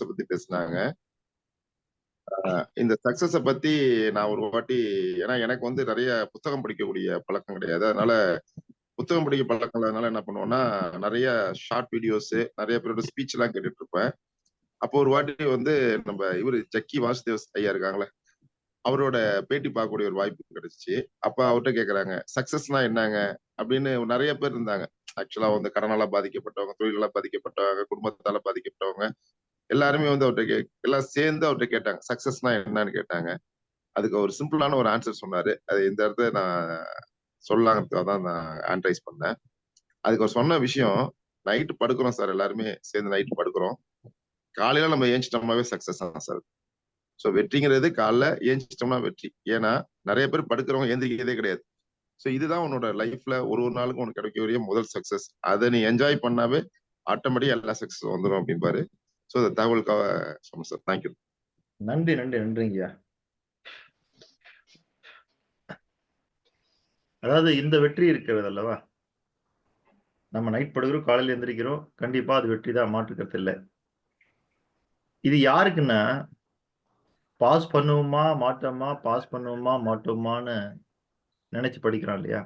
பத்தி பேசினாங்க. இந்த சக்சஸ பத்தி நான் ஒரு வாட்டி ஏன்னா எனக்கு வந்து நிறைய புத்தகம் படிக்கக்கூடிய பழக்கம் கிடையாது. அதனால புத்தகம் படிக்க பழக்கம் இல்லாதனால என்ன பண்ணுவேன்னா, நிறைய ஷார்ட் வீடியோஸ், நிறைய பேரோட ஸ்பீச் எல்லாம் கேட்டுட்டு இருப்பேன். அப்போ ஒரு வாட்டி வந்து நம்ம இவரு ஜக்கி வாசுதேவ் ஐயா இருக்காங்களே, அவரோட பேட்டி பார்க்கக்கூடிய ஒரு வாய்ப்பு கிடைச்சுச்சு. அப்ப அவர்ட்ட கேட்கறாங்க, "சக்சஸ்னா என்னங்க?" அப்படின்னு நிறைய பேர் இருந்தாங்க. ஆக்சுவலா வந்து கடனால பாதிக்கப்பட்டவங்க, தொழிலால பாதிக்கப்பட்டவங்க, குடும்பத்தால பாதிக்கப்பட்டவங்க, எல்லாருமே வந்து எல்லாம் சேர்ந்து அவர்ட்ட கேட்டாங்க. சக்சஸ்னா என்னன்னு கேட்டாங்க. அதுக்கு ஒரு சிம்பிளான ஒரு ஆன்சர் சொன்னாரு. அது இந்த இடத்துல நான் சொல்லலாங்கிறதுக்காக தான் நான் ஆன்டரைஸ் பண்ணேன். அதுக்கு அவர் சொன்ன விஷயம், நைட் படுக்கிறோம் சார் எல்லாருமே சேர்ந்து நைட் படுக்கிறோம். காலையில நம்ம ஏஞ்சிட்டோம்னாவே சக்சஸ் தான் சார். சோ வெற்றிங்கிறது காலைல ஏஞ்சிட்டோம்னா வெற்றி. ஏன்னா நெறைய பேர் படுக்கிறவங்க எந்திரிக்கிறதே கிடையாது. சோ இதுதான் உன்னோட லைஃப்ல ஒரு ஒரு நாளுக்கும் உனக்கு கிடைக்கக்கூடிய முதல் சக்சஸ். அத நீ என்ஜாய் பண்ணாவே ஆட்டோமேட்டிக்கா எல்லா சக்சஸ் வந்துரும் அப்படிம்பாரு. சோ இந்த தகவலுக்காக சொன்னேன் சார். Thank you. நன்றி, நன்றி, நன்றிங்கய்யா. அதாவது இந்த வெற்றி இருக்கிறது அல்லவா? நம்ம நைட் படுக்கிறோம், காலையில எந்திரிக்கிறோம். கண்டிப்பா அது வெற்றி தான், மாற்று கருத்து இல்ல. இது யாருக்குன்னா, பாஸ் பண்ணுவோமா, மாட்டோமா, பாஸ் பண்ணுவோமா, மாட்டோமான்னு நினைச்சு படிக்கிறான் இல்லையா?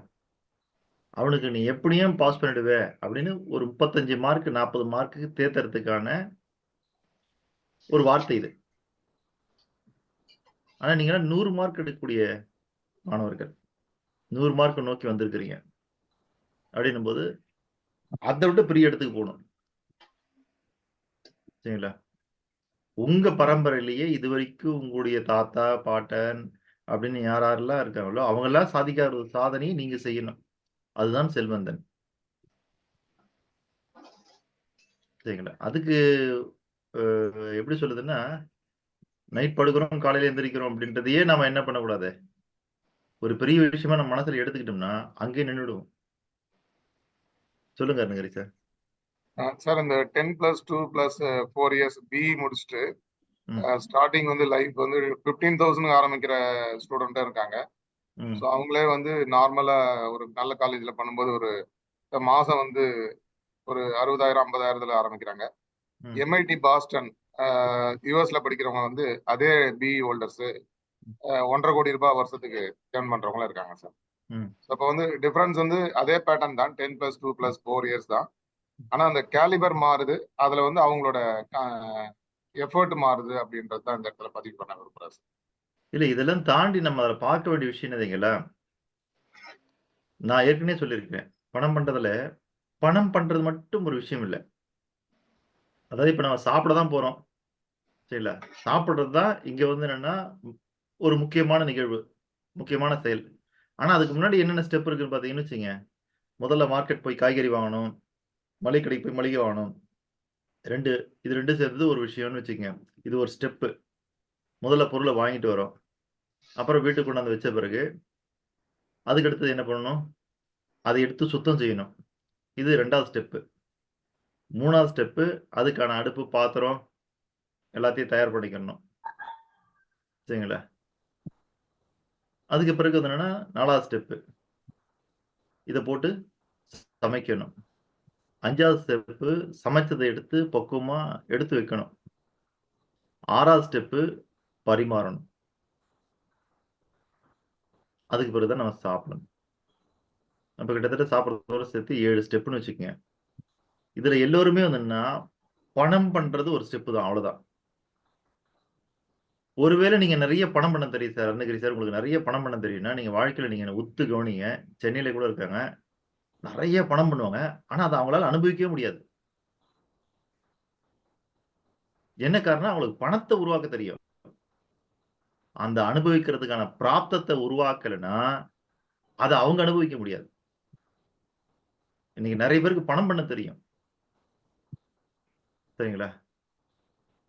அவனுக்கு நீ எப்படியும் பாஸ் பண்ணிடுவ அப்படின்னு ஒரு 35 மார்க், 40 மார்க்குக்கு தேத்துறதுக்கான ஒரு வார்த்தை இது. ஆனா நீங்க 100 மார்க் எடுக்கக்கூடிய மாணவர்கள். 100 மார்க் நோக்கி வந்திருக்கிறீங்க. அப்படின்னும்போது, அதை விட பெரிய இடத்துக்கு போகணும். சரிங்களா? உங்க பரம்பரையிலேயே இதுவரைக்கும் உங்களுடைய தாத்தா, பாட்டன் அப்படின்னு யார் யாரெல்லாம் இருக்காங்களோ, அவங்கெல்லாம் சாதிக்காத ஒரு சாதனையை நீங்க செய்யணும். அதுதான் செல்வந்தன். சரிங்களா? அதுக்கு எப்படி சொல்லுதுன்னா, நைட் படுக்கிறோம், காலையில எந்திரிக்கிறோம் அப்படின்றதையே நாம என்ன பண்ணக்கூடாது? ஒரு பெரிய விஷயமா நம்ம மனசுல எடுத்துக்கிட்டோம்னா, அங்கேயே நின்னுடுவோம். சொல்லுங்க அருணகிரி சார். சார் இந்த 10+2+4 இயர்ஸ் பிஇ முடிச்சுட்டு ஸ்டார்டிங் வந்து லைஃப் வந்து 15,000 ஆரம்பிக்கிற ஸ்டூடெண்ட்டும் இருக்காங்க. ஸோ அவங்களே வந்து நார்மலா ஒரு நல்ல காலேஜ்ல பண்ணும்போது ஒரு மாசம் வந்து ஒரு 60,000 50,000 ஆரம்பிக்கிறாங்க. எம்ஐடி பாஸ்டன் யூஎஸ்ல படிக்கிறவங்க வந்து அதே பிஇ ஹோல்டர்ஸ் 1.5 கோடி ரூபாய் வருஷத்துக்கு ஏர்ன் பண்றவங்களும் இருக்காங்க சார். அப்போ வந்து டிஃபரன்ஸ் வந்து அதே பேட்டர்ன் தான், 10+2+4 இயர்ஸ் தான். ஆனா அந்த கேலிபர் மாறுது, அதுல வந்து அவங்களோட எஃபர்ட் மாறுது அப்படின்றது தான் இந்த இடத்துல பதிவு பண்ண விரும்புறேன். இல்ல இதெல்லாம் தாண்டி நம்ம அதை பார்க்க வேண்டிய விஷயம் என்னதுங்களா? நான் ஏற்கனவே சொல்லியிருக்கேன். பணம் பண்றதுல பணம் பண்றது மட்டும் ஒரு விஷயம் இல்ல. அதாவது இப்ப நம்ம சாப்பிட தான் போறோம். சரிங்களா? சாப்பிடுறது தான் இங்க வந்து என்னன்னா, ஒரு முக்கியமான நிகழ்வு. முக்கியமான செயல். ஆனா அதுக்கு முன்னாடி என்னென்ன ஸ்டெப் இருக்குன்னு பார்த்தீங்கன்னு வச்சுக்கங்க. முதல்ல மார்க்கெட் போய் காய்கறி வாங்கணும். மளிகை கடைக்கு போய் மளிகை வாங்கணும். 2 இது 2 சேர்ந்தது ஒரு விஷயம்னு வச்சுக்கங்க. இது ஒரு ஸ்டெப்பு. முதல்ல பொருள வாங்கிட்டு வரோம். அப்புறம் வீட்டுக்கு கொண்டாந்து வச்ச பிறகு, அதுக்கு அடுத்தது என்ன பண்ணணும்? அதை எடுத்து சுத்தம் செய்யணும். இது 2வது ஸ்டெப்பு. 3வது ஸ்டெப்பு அதுக்கான அடுப்பு, பாத்திரம் எல்லாத்தையும் தயார் பண்ணிக்கணும். சரிங்களா? அதுக்கு பிறகு வந்து என்னன்னா 4வது ஸ்டெப்பு. இத போட்டு சமைக்கணும். 5வது ஸ்டெப்பு சமைச்சத எடுத்து பக்குவமா எடுத்து வைக்கணும். 6வது ஸ்டெப்பு பரிமாறணும். அதுக்கு பிறகு தான் நம்ம சாப்பிடணும். அப்ப கிட்டத்தட்ட சாப்பிடுறதோட சேர்த்து 7 ஸ்டெப்ன்னு வச்சுக்கங்க. இதுல எல்லோருமே வந்து என்னன்னா, பணம் பண்றது ஒரு ஸ்டெப் தான். அவ்வளவுதான். ஒருவேளை நீங்க நெறைய பணம் பண்ண தெரியும் சார். அருணகிரி சார் உங்களுக்கு நெறைய பணம் பண்ண தெரியும்னா, நீங்க வாழ்க்கையில நீங்க உத்து கவனிங்க. சென்னையில கூட இருக்காங்க. நெறைய பணம் பண்ணுவாங்க. ஆனா அத அவங்களால அனுபவிக்கவே முடியாது. என்ன காரணம்? அவங்களுக்கு பணத்த உருவாக்க தெரியும். அந்த அனுபவிக்கிறதுக்கான பிராப்தத்த உருவாக்கலன்னா, அத அவங்க அனுபவிக்க முடியாது. இன்னைக்கு நெறைய பேருக்கு பணம் பண்ண தெரியும். சரிங்களா?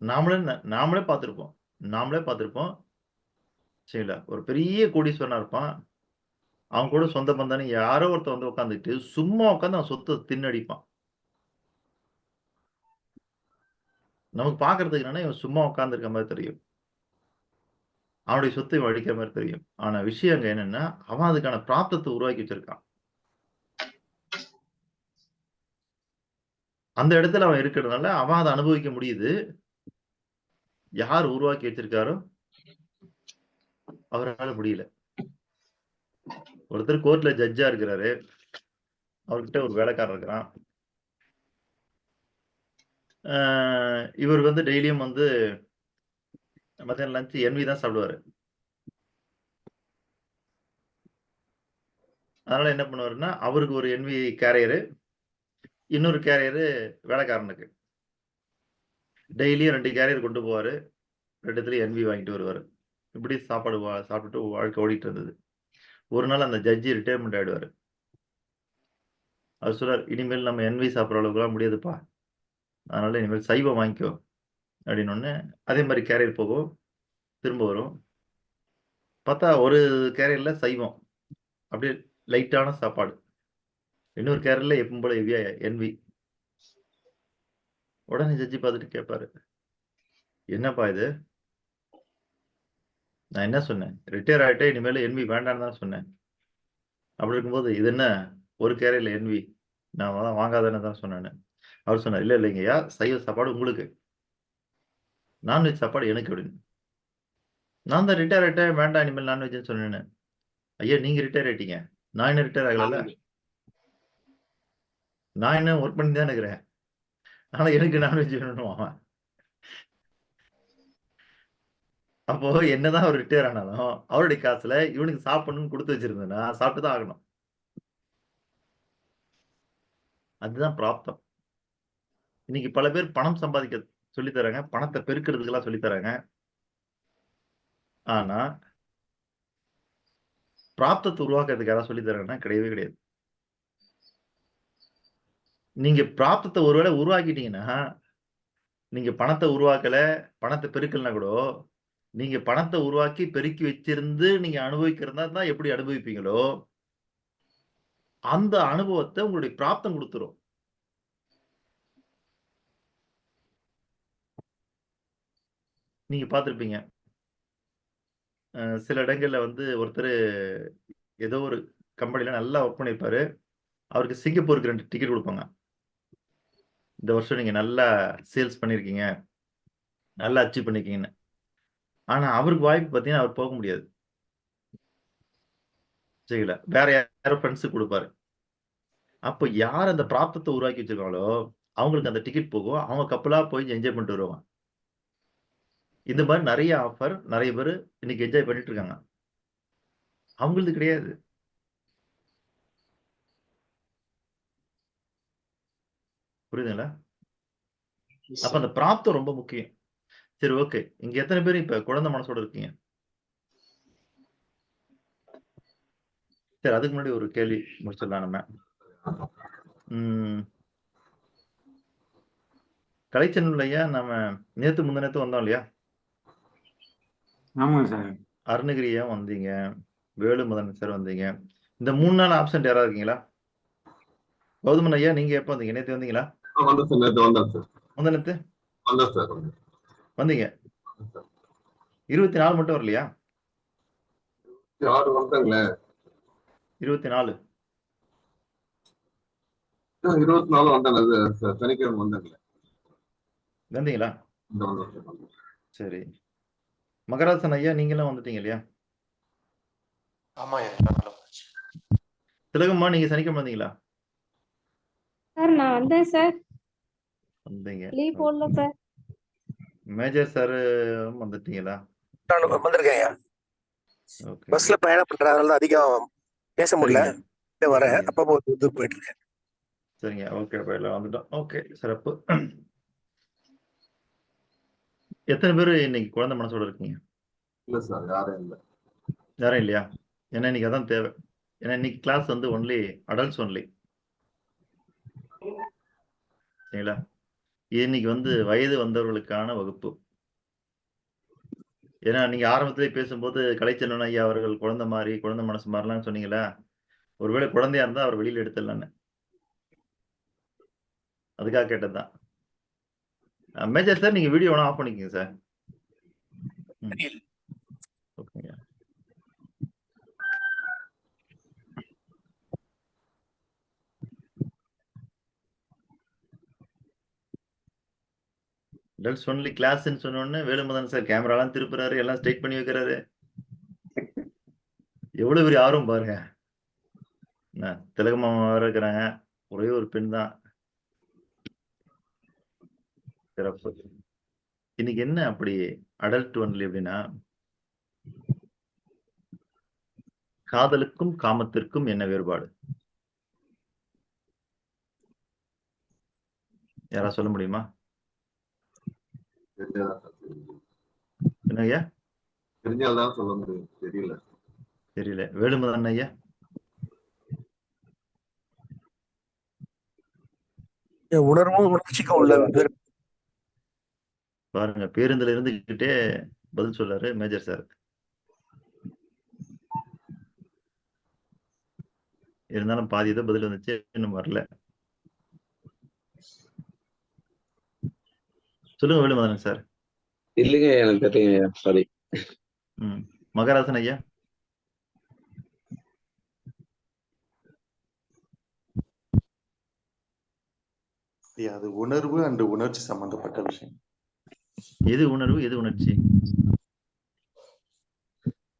நாமளே பார்த்திருப்போம். நாமளே பார்த்திருப்போம். சரிங்களா? ஒரு பெரிய கோடீஸ்வரனா இருப்பான். அவன் கூட சொந்த பந்தன்னு யாரோ ஒருத்தன் வந்து உட்கார்ந்துட்டு, சும்மா உட்கார்ந்து அவன் சொத்த தின்னடிப்பான். நமக்கு பார்க்கறதுக்கு என்னன்னா, இவன் சும்மா உட்கார்ந்திருக்க மாரி தெரியும். அவனுடைய சொத்தை இவன் அழிக்கிற மாரி தெரியும். ஆனா விஷயம் அங்க என்னன்னா, அவன் அதுக்கான பிராப்தத்த உருவாக்கி வச்சிருக்கான். அந்த இடத்துல அவன் இருக்கிறதுனால, அவன் அத அனுபவிக்க முடியுது. யார் உருவாக்கி வச்சிருக்காரோ அவரால முடியல. ஒருத்தர் கோர்ட்ல ஜட்ஜா இருக்கிறாரு, அவர்கிட்ட ஒரு வேலைக்காரன் இருக்கிறான். இவர் வந்து டெய்லியும் வந்து மத்தியானம் லஞ்ச் என்வி தான் சாப்பிடுவாரு. அதனால என்ன பண்ணுவாருன்னா, அவருக்கு ஒரு என்வி கேரியரு, இன்னொரு கேரியரு வேலைக்காரனுக்கு. டெய்லியும் 2 கேரியர் கொண்டு போவாரு. 2த்துலயும் என்வி வாங்கிட்டு வருவாரு. இப்படி சாப்பாடு சாப்பிட்டுட்டு வாழ்க்கை ஓடிட்டு இருந்தது. ஒரு நாள் அந்த ஜட்ஜி ரிட்டயர்மெண்ட் ஆயிடுவாரு. அவர் சொல்றாரு, "இனிமேல் நம்ம என்வி சாப்பிடுற அளவுக்குலாம் முடியாதுப்பா. அதனால இனிமேல் சைவம் வாங்கிக்கோ." அப்படின்னோனே, அதே மாரி கேரியர் போகும். திரும்ப வரும். பார்த்தா ஒரு கேரியர்ல சைவம். அப்படியே லைட்டான சாப்பாடு. இன்னொரு கேரியர்ல எப்பவும் போல ஹெவியா என்வி. உடனே ஜட்ஜி பார்த்துட்டு கேட்பாரு, "என்னப்பா இது? நான் என்ன சொன்னேன்? ரிட்டயர் ஆயிட்டேன். இனிமேல் என்வி வேண்டான்னு தானே சொன்னேன். அப்படி இருக்கும்போது, இது என்ன ஒரு கேரியர்ல என்வி? நான் வாங்காதன்னு தான் சொன்னேன்னு." அவர் சொன்னார், "இல்ல இல்லைங்கய்யா. சைவ சாப்பாடு உங்களுக்கு. நான்வெஜ் சாப்பாடு எனக்கு." அப்படின்னு. "நான் தான் ரிட்டயர் ஆயிட்டேன். வேண்டாம் இனிமேல் நான்வெஜ்ன்னு சொன்னேன்னு." "ஐயா நீங்க ரிட்டயர் ஆயிட்டீங்க. நான் இன்னும் ரிட்டயர் ஆகலல்ல. நான் இன்னும் ஒர்க் பண்ணி தானே இருக்கிறேன். ஆனா எனக்கு நான்வெஜ் வேணும்னுவான் அவன். அப்போ என்னதான் அவர் ரிட்டயர் ஆனாலும், அவருடைய காசுல இவனுக்கு சாப்பிடணும்னு குடுத்து வச்சிருந்தேன்னா, சாப்பிட்டு தான் ஆகணும். அதுதான் பிராப்தம். இன்னைக்கு பல பேர் பணம் சம்பாதிக்க சொல்லி தராங்க. பணத்த பெருக்கிறதுக்கெல்லாம் சொல்லி தராங்க. ஆனா, பிராப்தத்த உருவாக்குறதுக்கு யாராவது சொல்லி தராங்கன்னா கிடையவே கிடையாது. நீங்க பிராப்தத்த ஒருவேளை உருவாக்கிட்டீங்கன்னா, நீங்க பணத்த உருவாக்கல, பணத்த பெருக்கலனா கூட, நீங்க பணத்த உருவாக்கி பெருக்கி வச்சிருந்து நீங்க அனுபவிக்கிறதா தான் எப்படி அனுபவிப்பீங்களோ, அந்த அனுபவத்த உங்களுடைய பிராப்தம் குடுத்துரும். நீங்க பார்த்திருப்பீங்க. சில இடங்கள்ல வந்து ஒருத்தரு ஏதோ ஒரு கம்பெனில நல்லா வொர்க் பண்ணியிருப்பாரு. அவருக்கு சிங்கப்பூருக்கு 2 டிக்கெட் குடுப்பாங்க. இந்த வருஷம் நீங்க நல்லா சேல்ஸ் பண்ணியிருக்கீங்க. நல்லா அச்சீவ் பண்ணியிருக்கீங்கன்னு. ஆனா அவருக்கு வாய்ப்பு பார்த்தீங்கன்னா, அவர் போக முடியாது. சரிங்களா? வேற யாரோ ஃபிரெண்ட்ஸ்க்கு குடுப்பாரு. அப்ப யார் அந்த பிராப்தத்த உருவாக்கி வச்சிருக்காங்களோ, அவங்களுக்கு அந்த டிக்கெட் போகும். அவங்க கப்பலா போய் என்ஜாய் பண்ணிட்டு வருவாங்க. இந்த மாரி நெறைய ஆஃபர் நெறைய பேரு இன்னைக்கு என்ஜாய் பண்ணிட்டு இருக்காங்க. அவங்களுது கிடையாது. புரியுதுங்களா? அப்ப அந்த பிராப்தம் ரொம்ப முக்கியம். சரி ஓகே. இங்க எத்தன பேர் இப்ப குழந்தை மனசோட இருக்கீங்க? சரி அதுக்கு முன்னாடி ஒரு கேள்வி முடிச்சிடலாம் நம்ம. ம். கலைச்செல்வன் ஐயா நம்ம நேத்து முந்தா நேத்து வந்தோம் இல்லையா? ஆமாங்க சார். அருணகிரி ஐயா வந்தீங்க. வேலுமதன் சார் வந்தீங்க. இந்த 3 நாள் ஆப்சென்ட் யாராவது இருக்கீங்களா? கௌதமன் ஐயா நீங்க எப்ப வந்தீங்க? நேத்து வந்தீங்களா? வந்தேன் சார். நேத்து வந்தேன் சார். முந்தா நேத்து? வந்தேன் சார். வந்தீங்க. 24 மட்டும் வரலையா? 6 வந்தாங்களே. 24. 24 வந்தாங்க. அது சனிக்கிழமை வந்தாங்களே. வந்தீங்களா? இந்த வந்தேன் சார். சரி. மகராசன் ஐயா நீங்களும் வந்துட்டீங்க இல்லையா? ஆமா ஐயா. திலகம்மா நீங்க சனிக்கிழமை வந்தீங்களா? சார் நான் வந்தேன் சார். வந்தீங்க. லீவ் போடல சார். மேஜர் சார் வந்துட்டீங்களா? நான் வந்திருக்கேன் ஐயா. ஓகே. பஸ்ல பயணம் பண்றதுனால தான் அதிகம் பேச முடியல. சரிங்க. வரேன். சரிங்க. அப்பப்போ வந்து போயிட்டு இருக்கேன். சரிங்க. ஓகே. அப்ப எல்லாம் வந்துட்டோம். ஓகே. சிறப்பு. எத்தன பேரு இன்னைக்கு குழந்தை மனசோட இருக்கீங்க? இல்ல சார். யாரும் இல்ல. யாரும் இல்லையா? ஏன்னா இன்னைக்கு அதான் தேவை. ஏன்னா இன்னைக்கு கிளாஸ் வந்து ஒன்லி அடல்ட்ஸ் ஒன்லி. சரிங்களா? இன்னைக்கு வந்து வயது வந்தவர்களுக்கான வகுப்பு. ஏன்னா நீங்க ஆரம்பத்திலே பேசும்போது கலைச்செல்வன் ஐயா அவர்கள் குழந்தை மாரி, குழந்தை மனசு மாரிலாம் சொன்னீங்கல்ல. ஒருவேளை குழந்தையா இருந்தா அவர வெளியில எடுத்துடலான்னு. அதுக்காக கேட்டது தான். மேஜர் சார் நீங்க வீடியோ வேணா ஆஃப் பண்ணிக்கங்க சார். தெரியல. ஓகேங்க. அடல்ட்ஸ் ஒன்லி கிளாஸ்ன்னு சொன்ன உடனே வேலுமதன் சார் கேமராலாம் திருப்புறாரு, எல்லாம் ஸ்ட்ரைட் பண்ணி வைக்கிறாரு. எவ்வளவு பெரிய ஆர்வம் பாருங்க. என்ன திலகமாமா வேற இருக்கிறாங்க, ஒரே ஒரு பெண் தான். சிறப்பு. இன்னைக்கு என்ன அப்படி அடல்ட் ஒன்லி அப்படின்னா, காதலுக்கும் காமத்திற்கும் என்ன வேறுபாடு? யாரா சொல்ல முடியுமா? என்ன ஐயா? தெரிஞ்சால்தான் சொல்ல முடியும். தெரியல. தெரியல. வேலுமதன் ஐயா? உணர்வும் உணர்ச்சிக்கும் உள்ள வேறு. பாருங்க, பேருந்துல இருந்துகிட்டே பதில் சொல்றாரு மேஜர் சார். இருந்தாலும் பாதி தான் பதில் வந்துச்சு, இன்னும் வரல. சொல்லுங்க வேலுமதன் சார். இல்லைங்க, எனக்கு தெரியல, சாரி. மகராசன் ஐயா? அது உணர்வு அண்ட் உணர்ச்சி சம்பந்தப்பட்ட விஷயம். எது உணர்வு, எது உணர்ச்சி?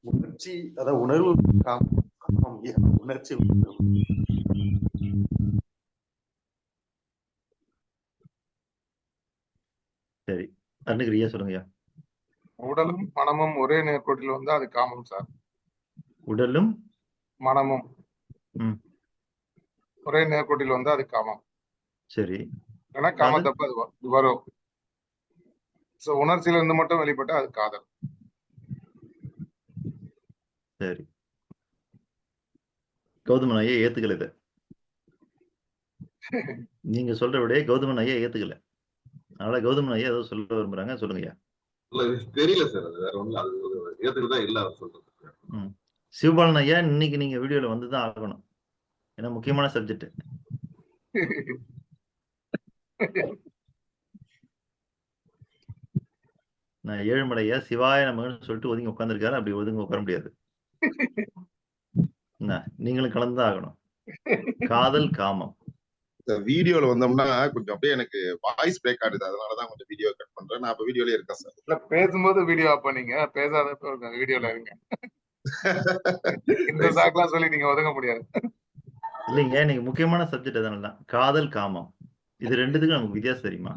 உணர்ச்சி அதாவது உணர்வு காமம், உணர்ச்சி சரி, அருணகிரியா சொல்லுங்கய்யா. உடலும் மனமும் ஒரே நேர்கோட்டில் வந்தா அது காமம் சார். உடலும் மனமும் ம். ஒரே நேர்கோட்டில் வந்தா அது காமம். சரி. ஏன்னா காமத்தப்ப அது வரும். சோ உணர்ச்சியில இருந்து மட்டும் வெளிப்பட்டா அது காதல். சரி, கௌதமன் ஐயா ஏத்துக்கல இத. நீங்க சொல்ற விட கௌதமன் ஐயா ஏத்துக்கல. அதனால கௌதமன் ஐயா ஏதோ சொல்ல விரும்புறாங்க, சொல்லுங்கய்யா. தெரியல சார். அது வேற ஒண்ணும் அது ஏத்துக்குதான் இல்ல அவர் சொல்றது. சிவபாலன் ஐயா, இன்னைக்கு நீங்க வீடியோல வந்துதான் ஆகணும். ஏன்னா முக்கியமான சப்ஜெக்ட். நான் ஏழுமலையா சிவாய நமன்னு சொல்லிட்டு ஒதுங்கி உட்காந்துருக்காரு. அப்படி ஒதுங்க உட்கார முடியாது. என்ன, நீங்களும் கலந்துதான் ஆகணும். காதல் காமம். வீடியோல வந்தோம்னா கொஞ்சம் அப்படியே எனக்கு வாய்ஸ் பிரேக் ஆகுது, அதனாலதான் கொஞ்சம் வீடியோ கட் பண்றேன். நான் அப்ப வீடியோலயே இருக்கேன் சார். இல்ல, பேசும்போது வீடியோ ஆஃப் பண்ணீங்க, பேசாதப்ப வீடியோல இருங்க. இந்த சாக்கெல்லாம் சொல்லி நீங்க ஒதுங்க முடியாது. இல்லைங்க, நீங்க முக்கியமான சப்ஜெக்ட் அதனாலதான். காதல் காமம், இது ரெண்டுத்துக்கும் நமக்கு வித்தியாசம் தெரியுமா?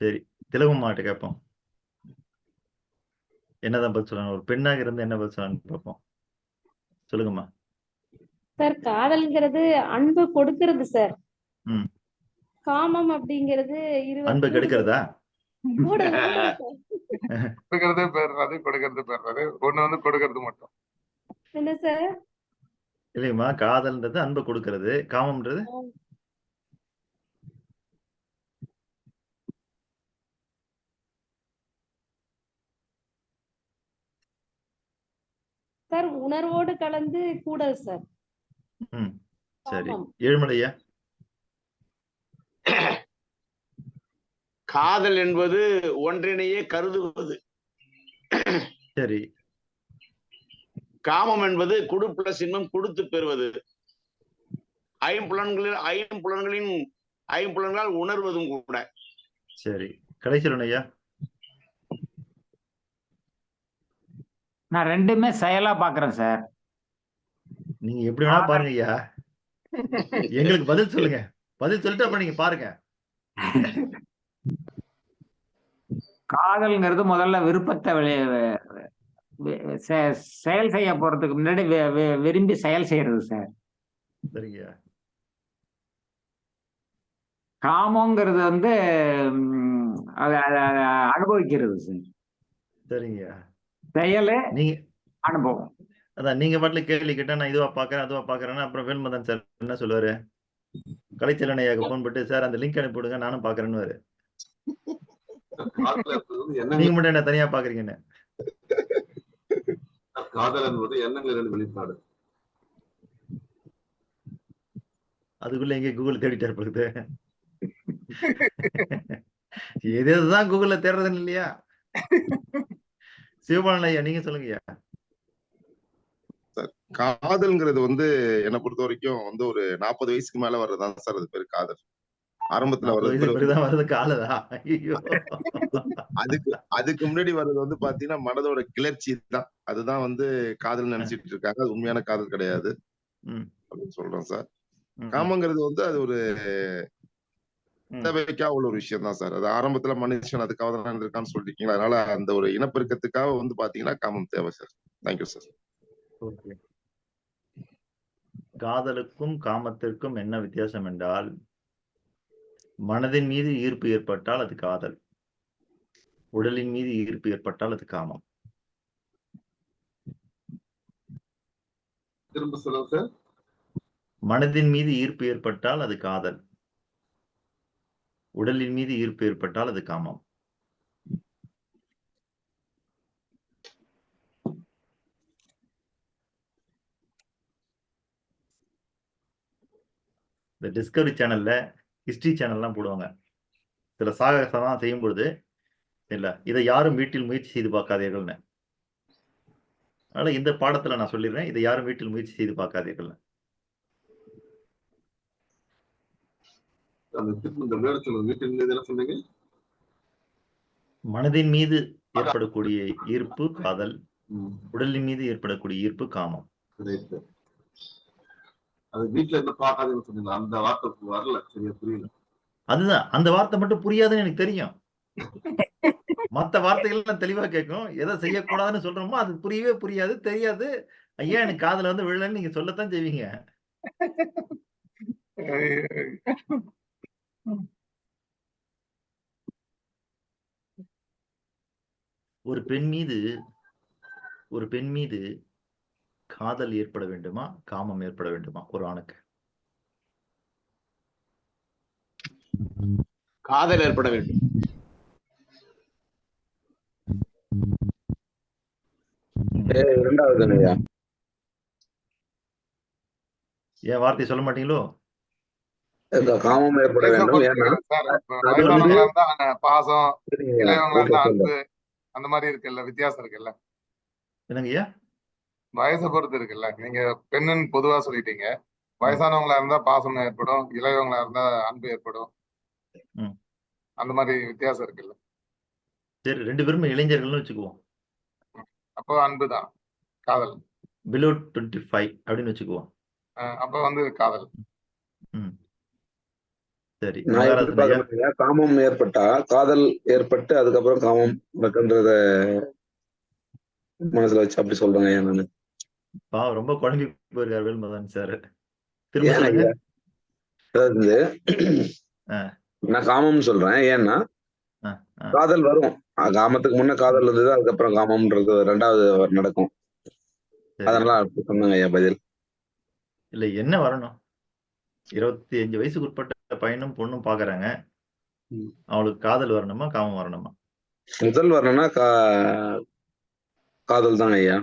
சரி, திலகம்மாட்ட கேட்போம். என்னதான் பதில் சொல்லணும், ஒரு பெண்ணாக இருந்து என்ன பதில் சொல்லணும்னு பார்ப்போம். சொல்லுங்கம்மா. சார் காதல்ங்கிறது அன்பு கொடுக்கிறது சார். ம். காமம் அப்படிங்கிறது அன்பை கெடுக்கிறதா? கொடுக்கறது பெறுறது, கொடுக்கறது பெறுறது. ஒண்ணு வந்து கொடுக்கறது மட்டும். என்ன சார்? இல்லைங்கம்மா, காதல்ன்றது அன்பை கொடுக்கிறது, காமம்ன்றது சார் உணர்வோடு கலந்து கூடல் சார். சரி, ஏழுமலையா? காதல் என்பது ஒன்றினையே கருதுவது. சரி. காமம் என்பது குடு பிளஸ் இன்பம் கொடுத்து பெறுவது. ஐம்புலன்களால் உணர்வதும் கூட. சரி, கடைசி ஐயா? நான் ரெண்டுமே செயலா பாக்குறேன் சார். நீங்க எப்படி வேணா பாருங்க ஐயா, எங்களுக்கு பதில் சொல்லுங்க. பதில் சொல்லிட்டு அப்புறம் நீங்க பாருங்க. காதல்ங்கிறது முதல்ல விருப்பத்தை செயல் செய்ய போறதுக்கு முன்னாடி விரும்பி செயல் செய்யறது சார். சரிங்க. காமங்கிறது வந்து அனுபவிக்கிறது சார். சரிங்க. செயலு நீங்க அனுபவம். அதான் நீங்க பாட்டுல கேள்வி கேட்டா நான் இதுவா பாக்குறேன் அதுவா பாக்குறேன்னா அப்புறம் வேல்மதன் சார் என்ன சொல்லுவாரு? கலைச்செல்வன் ஐயாவுக்கு போன் போட்டு சார் அந்த லிங்க் அனுப்பி விடுங்க நானும் பாக்குறேன்னு. நீங்க மட்டும் என்ன தனியா பாக்குறீங்கன்னு. காதல் என்பது எண்ணங்களின் வெளிப்பாடு. அதுக்குள்ள எங்க கூகுள் தேடிட்டு இருப்பது? எதுதான் கூகுள்ல தேடுறதுன்னு இல்லையா? சிவபாலன் ஐயா நீங்க சொல்லுங்க ஐயா. காதல்ங்கிறது வந்து என்னை பொறுத்த வரைக்கும் வந்து ஒரு 40 வயசுக்கு மேல வர்றதுதான் சார் அது பேரு காதல். ஆரம்பத்துல 40 வர்றது வயசு பேரு பிறகுதான் வருது காதலா? ஐயோ! அதுக்கு முன்னாடி வர்றது வந்து பாத்தீங்கன்னா மனதோட கிளர்ச்சி தான். அதுதான் வந்து காதல்னு நினைச்சிட்டு இருக்காங்க. அது உண்மையான காதல் கிடையாது ம். அப்படின்னு சொல்றேன் சார். ம். காமங்கிறது வந்து அது ஒரு ம். தேவைக்காக உள்ள ஒரு விஷயம் தான் சார். அது ஆரம்பத்துல மனுஷன் அதுக்காக தான் இருந்திருக்கான்னு சொல்லிருக்கீங்க. அதனால அந்த ஒரு இனப்பெருக்கத்துக்காக வந்து பாத்தீங்கன்னா காமம் தேவை சார். Thank you sir. ஓகே. காதலுக்கும் காமத்திற்கும் என்ன வித்தியாசம் என்றால், மனதின் மீது ஈர்ப்பு ஏற்பட்டால் அது காதல். உடலின் மீது ஈர்ப்பு ஏற்பட்டால் அது காமம். திரும்ப சொல்லுங்க சார். மனதின் மீது ஈர்ப்பு ஏற்பட்டால் அது காதல். உடலின் மீது ஈர்ப்பு ஏற்பட்டால் அது காமம். இந்த டிஸ்கவரி சேனல்ல ஹிஸ்டரி சேனல்லாம் போடுவாங்க. சில சாகசம்லாம் செய்யும் பொழுது இல்ல இதை யாரும் வீட்டில் முயற்சி செய்து பார்க்காதீர்கள்னு. அதனால இந்த பாடத்துல நான் சொல்லிடுறேன். இதை யாரும் வீட்டில் முயற்சி செய்து பார்க்காதீர்கள். அந்த திரும்ப இந்த வேர்டு சொல்லுங்க. வீட்டில் மீது என்ன சொன்னீங்க? மனதின் மீது ஏற்படக்கூடிய ஈர்ப்பு காதல், ம். உடலின் மீது ஏற்படக்கூடிய ஈர்ப்பு காமம். ரைட். அது வீட்டுல இருந்து பார்க்காதீங்கன்னு சொன்னீங்க. அந்த வார்த்தை வரல, சரியா புரியல. அதுதான் அந்த வார்த்தை மட்டும் புரியாதுன்னு எனக்கு தெரியும். மத்த வார்த்தைகள் எல்லாம் தெளிவா கேட்கும். எதை செய்யக்கூடாதுன்னு சொல்றோமோ அது புரியவே புரியாது, தெரியாது. ஐயா எனக்கு காதுல வந்து விழலன்னு நீங்க சொல்லத்தான் செய்வீங்க. ஒரு பெண் மீது காதல் ஏற்பட வேண்டுமா, காமம் ஏற்பட வேண்டுமா ஒரு ஆணுக்கு? காதல் ஏற்பட வேண்டும். இரண்டாவது ஐயா. ஏன் வார்த்தை சொல்ல மாட்டீங்களோ? காமம் ஏற்பட வேண்டும். ஏன்னா சார் இப்ப அது வந்து வயசானவங்களா இருந்தா பாசம், சரிங்க, இளையவங்களா ஓகே இருந்தா சொல்றேன். அன்பு, அந்த மாதிரி இருக்குல்ல, வித்தியாசம் இருக்குல்ல. என்னங்கய்யா? வயசை பொறுத்து இருக்குல்ல. நீங்க பெண்ணுன்னு பொதுவா சொல்லிட்டீங்க. வயசானவங்களா இருந்தா பாசம் ஏற்படும், இளையவங்களா இருந்தா அன்பு ஏற்படும். ம். அந்த மாதிரி வித்தியாசம் இருக்குல்ல. சரி 2 பேருமே இளைஞர்கள்னு வச்சுக்குவோம். அப்போ அன்பு தான் காதல். பிலோ 25 அப்படின்னு வச்சுக்குவோம். அப்ப வந்து காதல். ம். சரி நான் எப்படி மகாராஜன் ஐயா. பார்க்கறேன்னா, காமம் ஏற்பட்டா காதல் ஏற்பட்டு அதுக்கப்புறம் காமம் இருக்குன்றத மனசுல வச்சு அப்படி சொல்றேங்க ஐயா நானு. பாவம் ரொம்ப குழம்பி போயிருக்காரு வேல்முருகன் சார். திரும்ப ஏன் சொல்லுங்க. ஐயா? அதாவது ஆ. நான் காமம்னு சொல்றேன். ஏன்னா ஆ, ஆ. காதல் வரும். காமத்துக்கு முன்ன காதல் இருந்தது, அதுக்கப்புறம் காமம்ன்றது 2வது நடக்கும். சரி. அதனால அப்படி சொன்னாங்க ஐயா பதில். இல்ல என்ன வரணும்? 25 வயசுக்கு உட்பட்ட பையனும் பொண்ணும் பாக்குறாங்க. ம். அவளுக்கு காதல் வரணுமா, காமம் வரணுமா? முதல் வரணும்னா காதல் தான் ஐயா.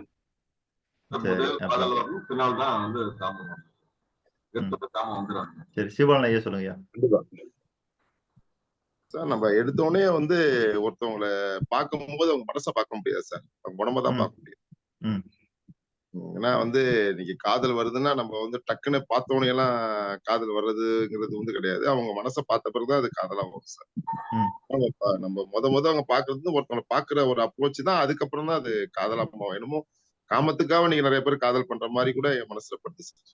சரி. முதல் அப்புறம் காதல் வரணும், பின்னால் தான் வந்து காமம் வரணும். எடுத்த காமம் வந்துடும். சரி சிவபாலன் ஐயா சொல்லுங்க ஐயா. கண்டிப்பா. சார் நம்ம எடுத்தோடனே வந்து ஒருத்தவங்கள பார்க்கும்போது அவங்க மனசை பார்க்க முடியாது சார். அவங்க உடம்ப தான் ம். பார்க்க முடியும். ம். ஏன்னா வந்து இன்னைக்கு காதல் வருதுன்னா நம்ம வந்து டக்குன்னு பார்த்தோன்னே எல்லாம் காதல் வர்றதுங்கிறது வந்து கிடையாது. அவங்க மனசை பார்த்த பிறகுதான் அது காதலா வரும் சார். ம். நம்ம முத அவங்க பாக்குறது ஒருத்தவங்களை பாக்குற ஒரு அப்ரோச் தான். அதுக்கப்புறம் தான் அது காதலா மாறும். என்னமோ காமத்துக்காக நீங்க நிறைய பேர் காதல் பண்ற மாதிரி கூட என் மனசுல படுது சார்.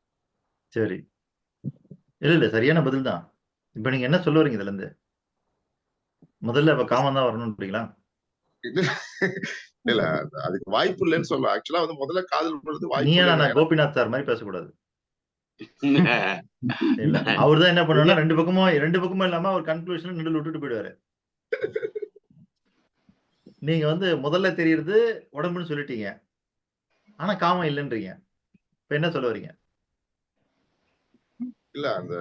சரி. இல்ல சரியான பதில் தான். இப்ப நீங்க என்ன சொல்ல வரீங்க இதுல இருந்து? முதல்ல அப்ப காமம் தான் வரணும்ன்றீங்களா? இல்ல அதுக்கு வாய்ப்பு இல்லைன்னு சொல்ல. ஆக்சுவலா வந்து முதல்ல காதல் பண்றது வாய்ப்பு நீயா இல்லை. நான் கோபிநாத் சார் மாதிரி பேசக்கூடாது. இல்ல அவர்தான் என்ன பண்ணுவாருன்னா 2 பக்கமும் இல்லாம ஒரு கன்க்ளூஷன் நடுவுல விட்டுட்டு போயிடுவாரு. நீங்க வந்து முதல்ல தெரியறது உடம்புன்னு சொல்லிட்டீங்க. ஆனா காமம் இல்லைன்றீங்க. இப்ப என்ன சொல்ல வரீங்க? இல்ல அந்த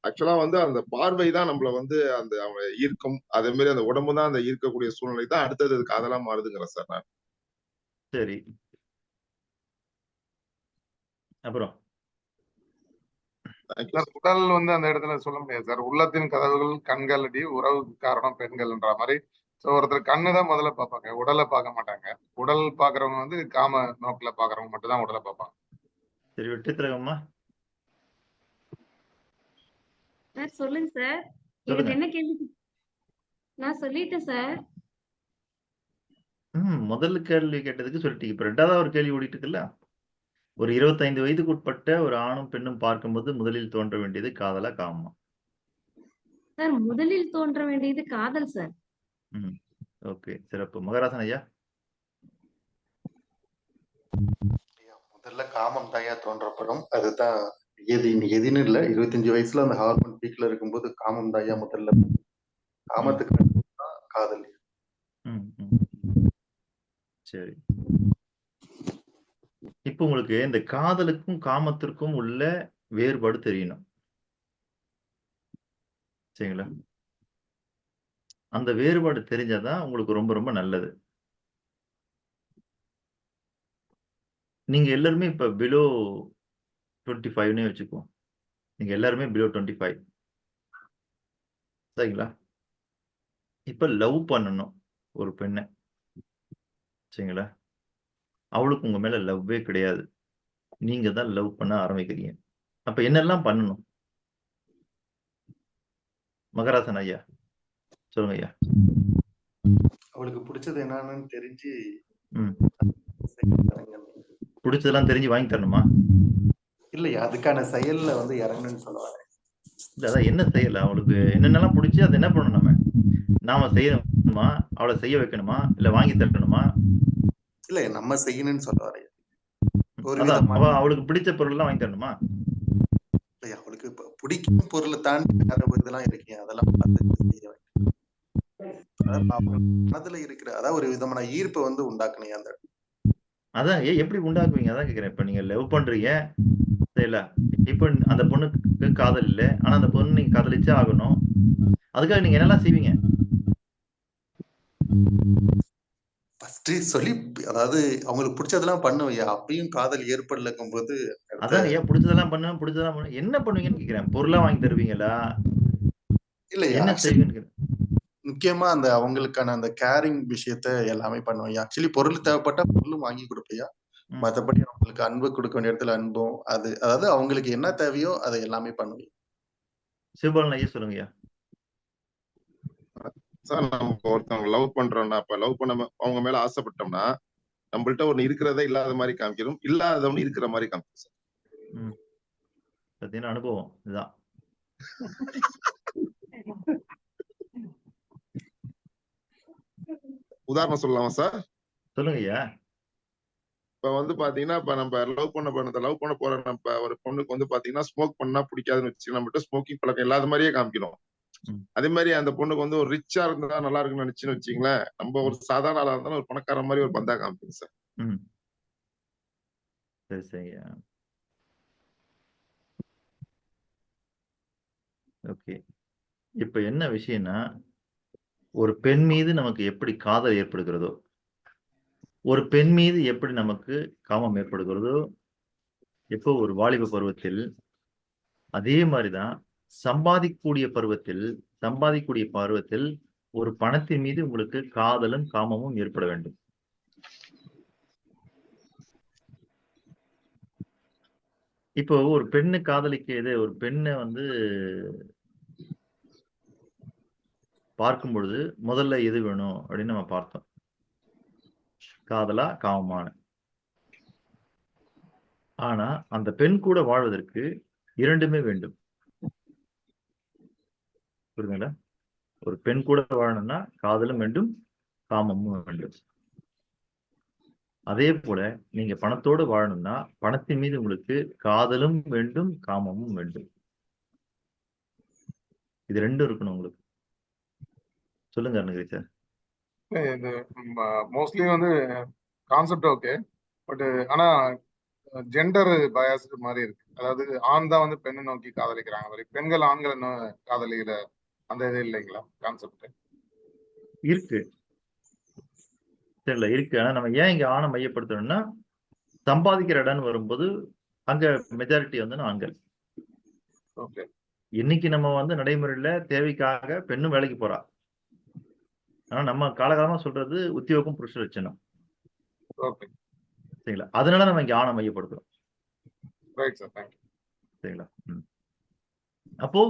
ஆக்சுவலா வந்து அந்த பார்வை தான் நம்மள வந்து அந்த அவங்க ஈர்க்கும். அதே மாதிரி அந்த உடம்பு தான் அந்த ஈர்க்கக்கூடிய சூழ்நிலை தான் அடுத்தது அது காதலா மாறுதுங்கிறேன் சார் நான். சரி. அப்புறம் சார் உடல் வந்து அந்த இடத்துல சொல்ல முடியாது சார். உள்ளத்தின் கதவுகள் கண்கள் அடி, உறவுக்கு காரணம் பெண்கள்ன்ற மாதிரி. ஸோ ஒருத்தர் கண்ணு தான் முதல்ல பார்ப்பாங்க, உடலை பார்க்க மாட்டாங்க. உடல் பார்க்கறவங்க வந்து காம நோக்கில பார்க்கறவங்க மட்டும் தான் உடலை பார்ப்பாங்க. சரி, வெற்றி திலகம்மா சார் சொல்லுங்க சார். சொல்லுங்க. எனக்கு என்ன கேள்வி? நான் சொல்லிட்டேன் சார். முதல் கேள்வி கேட்டதுக்கு சொல்லிட்டீங்க. இப்ப 2வது ஒரு கேள்வி ஓடிட்டு இருக்குல்ல. ஒரு 25 வயதுக்கு உட்பட்ட ஒரு ஆணும் பெண்ணும் பார்க்கும்போது முதலில் தோன்ற வேண்டியது காதலா, காமமா? சார் முதலில் தோன்ற வேண்டியது காதல் சார். ஓகே, சிறப்பு. மகராசன் ஐயா? முதல்ல காமம் தாயா தோன்றப்படும். அதுதான் எதின்னு இல்ல. 25 வயசுல அந்த ஹார்மோன் பீக்ல இருக்கும்போது காமம் தாயா முதல்ல. காமத்துக்கு தான் காதல். சரி. இப்ப உங்களுக்கு இந்த காதலுக்கும் காமத்திற்கும் உள்ள வேறுபாடு தெரியணும். சரிங்களா? அந்த வேறுபாடு தெரிஞ்சாதான் உங்களுக்கு ரொம்ப ரொம்ப நல்லது. நீங்க எல்லாருமே இப்ப பிலோ 25னே வச்சுக்குவோம். நீங்க எல்லாருமே பிலோ 25. சரிங்களா? இப்ப லவ் பண்ணணும் ஒரு பெண்ண. சரிங்களா? அவளுக்கு உங்க மேல லவ்வே கிடையாது. நீங்க தான் லவ் பண்ண ஆரம்பிக்கிறீங்க. அப்ப என்னெல்லாம் பண்ணணும்? மகராசன் ஐயா சொல்லுங்க ஐயா. அவளுக்கு பிடிச்சது என்னன்னு தெரிஞ்சு பிடிச்சதெல்லாம் தெரிஞ்சு வாங்கி தரணுமா? இல்லையா, அதுக்கான செயல்ல வந்து இறங்கணும்னு சொல்லுவாங்க. இல்ல, அதான் என்ன செயல்? அவளுக்கு என்னென்னலாம் பிடிச்சி அதை என்ன பண்ணணும்? நாம செய்யணுமா, அவளை செய்ய வைக்கணுமா, இல்ல வாங்கி தரணுமா? இல்ல, நம்ம செய்யணும்னு சொல்லுவாரு. அவளுக்கு பிடிச்ச பொருள் எல்லாம் வாங்கி தரணுமா? இல்லையா, அவளுக்கு பிடிக்கும் பொருளை தாண்டி வேற ஒரு இதெல்லாம் இருக்கீங்க, அதெல்லாம் பார்த்து செய்ய வேண்டும். மனதுல இருக்கிற அதாவது ஒரு விதமான ஈர்ப்பை வந்து உண்டாக்கணும். அந்த அதான் எப்படி உண்டாக்குவீங்க? அதான் கேக்குறேன். இப்ப நீங்க லவ் பண்றீங்க, சரில? இப்ப அந்த பொண்ணுக்கு காதல் இல்ல, ஆனா அந்த பொண்ணு நீங்க காதலிச்சே ஆகணும். அதுக்காக நீங்க என்னெல்லாம் செய்வீங்க? ஃபர்ஸ்ட் சொல்லி, அதாவது அவங்களுக்கு பிடிச்சதெல்லாம் பண்ணுவையா, அப்பயும் காதல் ஏற்படலக்கும் போது அதான் ஐயா, பிடிச்சதெல்லாம் பண்ண என்ன பண்ணுவீங்கன்னு கேக்குறேன். பொருளா வாங்கி தருவீங்களா? இல்ல, என்ன செய்வீங்க? முக்கியமா அந்த அவங்களுக்கான அந்த கேரிங் விஷயத்த எல்லாமே பண்ணுவேன். ஆக்சுவலி பொருள் தேவைப்பட்டா பொருளும் வாங்கி கொடுப்பையா. மற்றபடி அவங்களுக்கு அன்பு கொடுக்க வேண்டிய இடத்துல அன்பும், அதாவது அவங்களுக்கு என்ன தேவையோ அதை எல்லாமே பண்ணுவேன். சிவபாலன் ஐயா சொல்லுங்கய்யா. சார், நம்ம ஒருத்தவங்க லவ் பண்றோம்னா, அப்ப லவ் பண்ண அவங்க மேல ஆசைப்பட்டோம்னா, நம்மள்ட்ட ஒண்ணு இருக்கிறதே இல்லாத மாதிரி காமிக்கிறோம், இல்லாதவனு இருக்கிற மாதிரி காமிக்கிறோம் சார். பார்த்தீங்கன்னா அனுபவம் இதுதான். உதாரணம் சொல்லலாமா சார்? சொல்லுங்க ஐயா. இப்ப வந்து பாத்தீங்கன்னா, இப்ப நம்ம லவ் பண்ண போற நம்ம ஒரு பொண்ணுக்கு வந்து பாத்தீங்கன்னா, ஸ்மோக் பண்ணா பிடிக்காதுன்னு வச்சு நம்மகிட்ட ஸ்மோக்கிங் பழக்கம் இல்லாத மாதிரியே காமிக்கணும். அதே மாதிரி அந்த பொண்ணுக்கு வந்து ஒரு ரிச்சா இருந்தா நல்லா இருக்குன்னு நினைச்சுன்னு வச்சுங்களேன், நம்ம ஒரு சாதாரண ஆளா இருந்தாலும் ஒரு பணக்கார மாதிரி ஒரு பந்தா காமிப்போம் சார். சரி சரியா. ஓகே. இப்ப என்ன விஷயம்னா, ஒரு பெண் மீது நமக்கு எப்படி காதல் ஏற்படுகிறதோ, ஒரு பெண் மீது எப்படி நமக்கு காமம் ஏற்படுகிறதோ, எப்போ ஒரு வாலிப பருவத்தில், அதே மாதிரிதான் சம்பாதிக்கக்கூடிய பருவத்தில் ஒரு பணத்தின் மீது உங்களுக்கு காதலும் காமமும் ஏற்பட வேண்டும். இப்போ ஒரு பெண்ணு காதலிக்கிறது, ஒரு பெண்ணை வந்து பார்க்கும் பொழுது முதல்ல எது வேணும் அப்படின்னு நம்ம பார்த்தோம். காதலா, காமமான. ஆனா அந்த பெண் கூட வாழ்வதற்கு இரண்டுமே வேண்டும். புரியுதுங்களா? ஒரு பெண் கூட வாழணும்னா காதலும் வேண்டும், காமமும் வேண்டும். அதே போல நீங்க பணத்தோடு வாழணும்னா பணத்தின் மீது உங்களுக்கு காதலும் வேண்டும், காமமும் வேண்டும். இது ரெண்டும் இருக்கணும் உங்களுக்கு. சொல்லுங்க அருணகிரி சார். இது மோஸ்ட்லி வந்து கான்செப்ட் ஓகே, பட் ஆனா ஜெண்டர் பயாஸ்டு மாதிரி இருக்கு. அதாவது ஆண் தான் வந்து பெண்ணை நோக்கி காதலிக்கிறாங்க மாதிரி, பெண்கள் ஆண்களை காதலிக்கிற அந்த இது இல்லைங்களா கான்செப்ட்? இருக்கு, தெரியல இருக்கு. ஆனா நம்ம ஏன் இங்க ஆணை மையப்படுத்தணும்னா, சம்பாதிக்கிற இடம் வரும்போது அங்க மெஜாரிட்டி வந்து ஆண்கள். ஓகே. இன்னைக்கு நம்ம வந்து நடைமுறையில தேவைக்காக பெண்ணும் வேலைக்கு போறா. ஆனா நம்ம காலகாலமா சொல்றது உத்தியோகம் புருஷ லட்சணம். ஓகே. சரிங்களா? அதனால நம்ம இங்க ஆணை மையப்படுத்துறோம். Right sir, thank you. சரிங்களா? அப்போ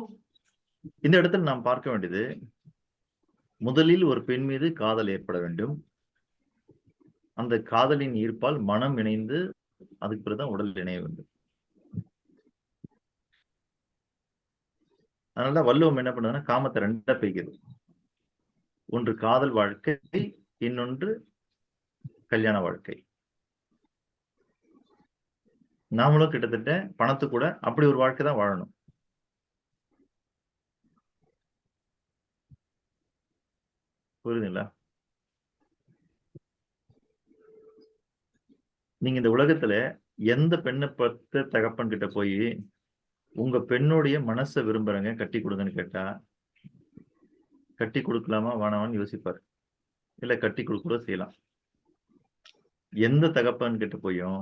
இந்த இடத்துல நாம் பார்க்க வேண்டியது, முதலில் ஒரு பெண் மீது காதல் ஏற்பட வேண்டும். அந்த காதலின் ஈர்ப்பால் மனம் இணைந்து அதுக்கு பிறகுதான் உடல் இணைய வேண்டும். அதனால வள்ளுவம் என்ன பண்ணுதுன்னா காமத்தை ரெண்டா பிரிக்குது. ஒன்று காதல் வாழ்க்கை, இன்னொன்று கல்யாண வாழ்க்கை. நாமளும் கிட்டத்தட்ட பணத்து கூட அப்படி ஒரு வாழ்க்கை தான் வாழணும். புரியுதுங்களா? நீங்க இந்த உலகத்துல எந்த பெண்ணை பார்த்து தகப்பன் கிட்ட போய் உங்க பெண்ணுடைய மனசை விரும்புறங்க கட்டி கொடுங்கன்னு கேட்டா கட்டி கொடுக்கலாமா வேணாமான்னு யோசிப்பாரு. இல்ல கட்டி கொடுக்கூட செய்யலாம். எந்த தகப்பன் கிட்ட போயும்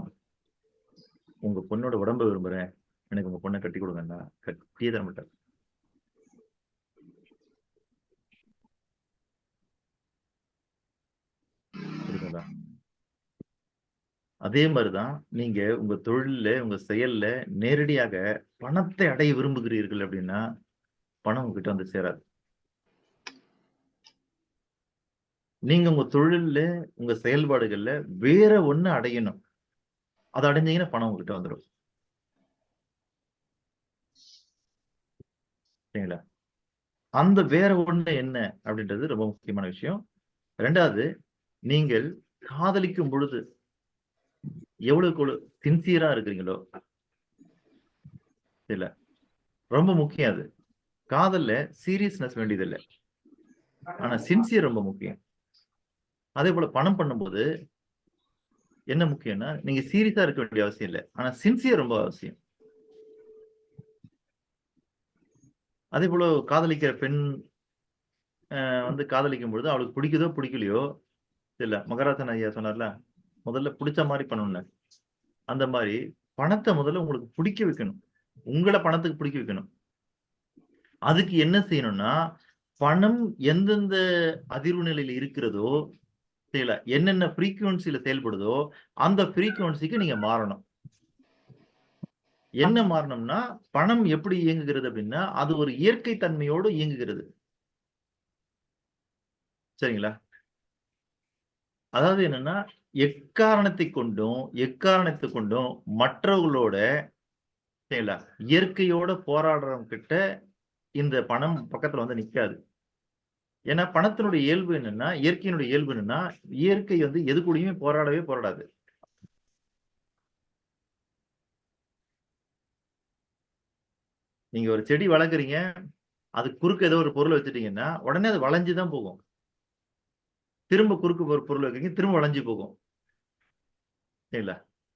உங்க பொண்ணோட உடம்ப விரும்புறேன், எனக்கு உங்க பொண்ணை கட்டி கொடுங்கன்னா கட்டியே தர மாட்டார். புரியுதுங்களா? அதே மாதிரிதான் நீங்க உங்க தொழில்ல உங்க செயல்ல நேரடியாக பணத்தை அடைய விரும்புகிறீர்கள் அப்படின்னா பணம் உங்ககிட்ட வந்து சேராது. நீங்க உங்க தொழில்ல உங்க செயல்பாடுகள்ல வேற ஒண்ணு அடையணும். அதை அடைஞ்சீங்கன்னா பணம் உங்ககிட்ட வந்துடும். சரிங்களா? அந்த வேற ஒண்ணு என்ன அப்படின்றது ரொம்ப முக்கியமான விஷயம். ரெண்டாவது, நீங்கள் காதலிக்கும் பொழுது எவ்வளவுக்கு சின்சியரா இருக்கிறீங்களோ, இல்ல ரொம்ப முக்கியம். அது காதல்ல சீரியஸ்னஸ் வேண்டியது இல்லை, ஆனா சின்சியர் ரொம்ப முக்கியம். அதே போல பணம் பண்ணும்போது என்ன முக்கியம்னா நீங்க சீரியஸா இருக்க வேண்டிய அவசியம் இல்லை, ஆனா சின்சியர் ரொம்ப அவசியம். அதே போல காதலிக்கிற பெண் வந்து காதலிக்கும் பொழுது அவளுக்கு பிடிக்குதோ பிடிக்கலையோ இல்ல, மகராசன் ஐயா சொன்னார்ல முதல்ல பிடிச்ச மாதிரி பண்ணணும்ல, அந்த மாதிரி பணத்தை முதல்ல உங்களுக்கு பிடிக்க வைக்கணும். உங்களை பணத்துக்கு பிடிக்க வைக்கணும். அதுக்கு என்ன செய்யணும்னா பணம் எந்தெந்த அதிர்வு நிலையில இருக்கிறதோ தெரியல, என்னென்ன ஃப்ரீக்குவன்சில செயல்படுதோ அந்த ஃப்ரீக்குவன்சிக்கு நீங்க மாறணும். என்ன மாறணும்னா பணம் எப்படி இயங்குகிறது அப்படின்னா அது ஒரு இயற்கை தன்மையோடு இயங்குகிறது. சரிங்களா? அதாவது என்னன்னா எக்காரணத்தை கொண்டும் மற்றவர்களோட இயற்கையோட போராடுறவங்க கிட்ட இந்த பணம் பக்கத்துல வந்து நிக்காது. ஏன்னா பணத்தினுடைய இயல்பு என்னன்னா, இயற்கையினுடைய இயல்பு என்னன்னா, இயற்கை வந்து எது கூடயுமே போராடாது. நீங்க ஒரு செடி வளர்க்குறீங்க, அது குறுக்க ஏதோ ஒரு பொருளை வச்சுட்டீங்கன்னா உடனே அது வளைஞ்சுதான் போகும். திரும்ப குறுக்கு ஒரு பொருள் வைக்கிறீங்க, திரும்ப வளைஞ்சு போகும். இல்ல,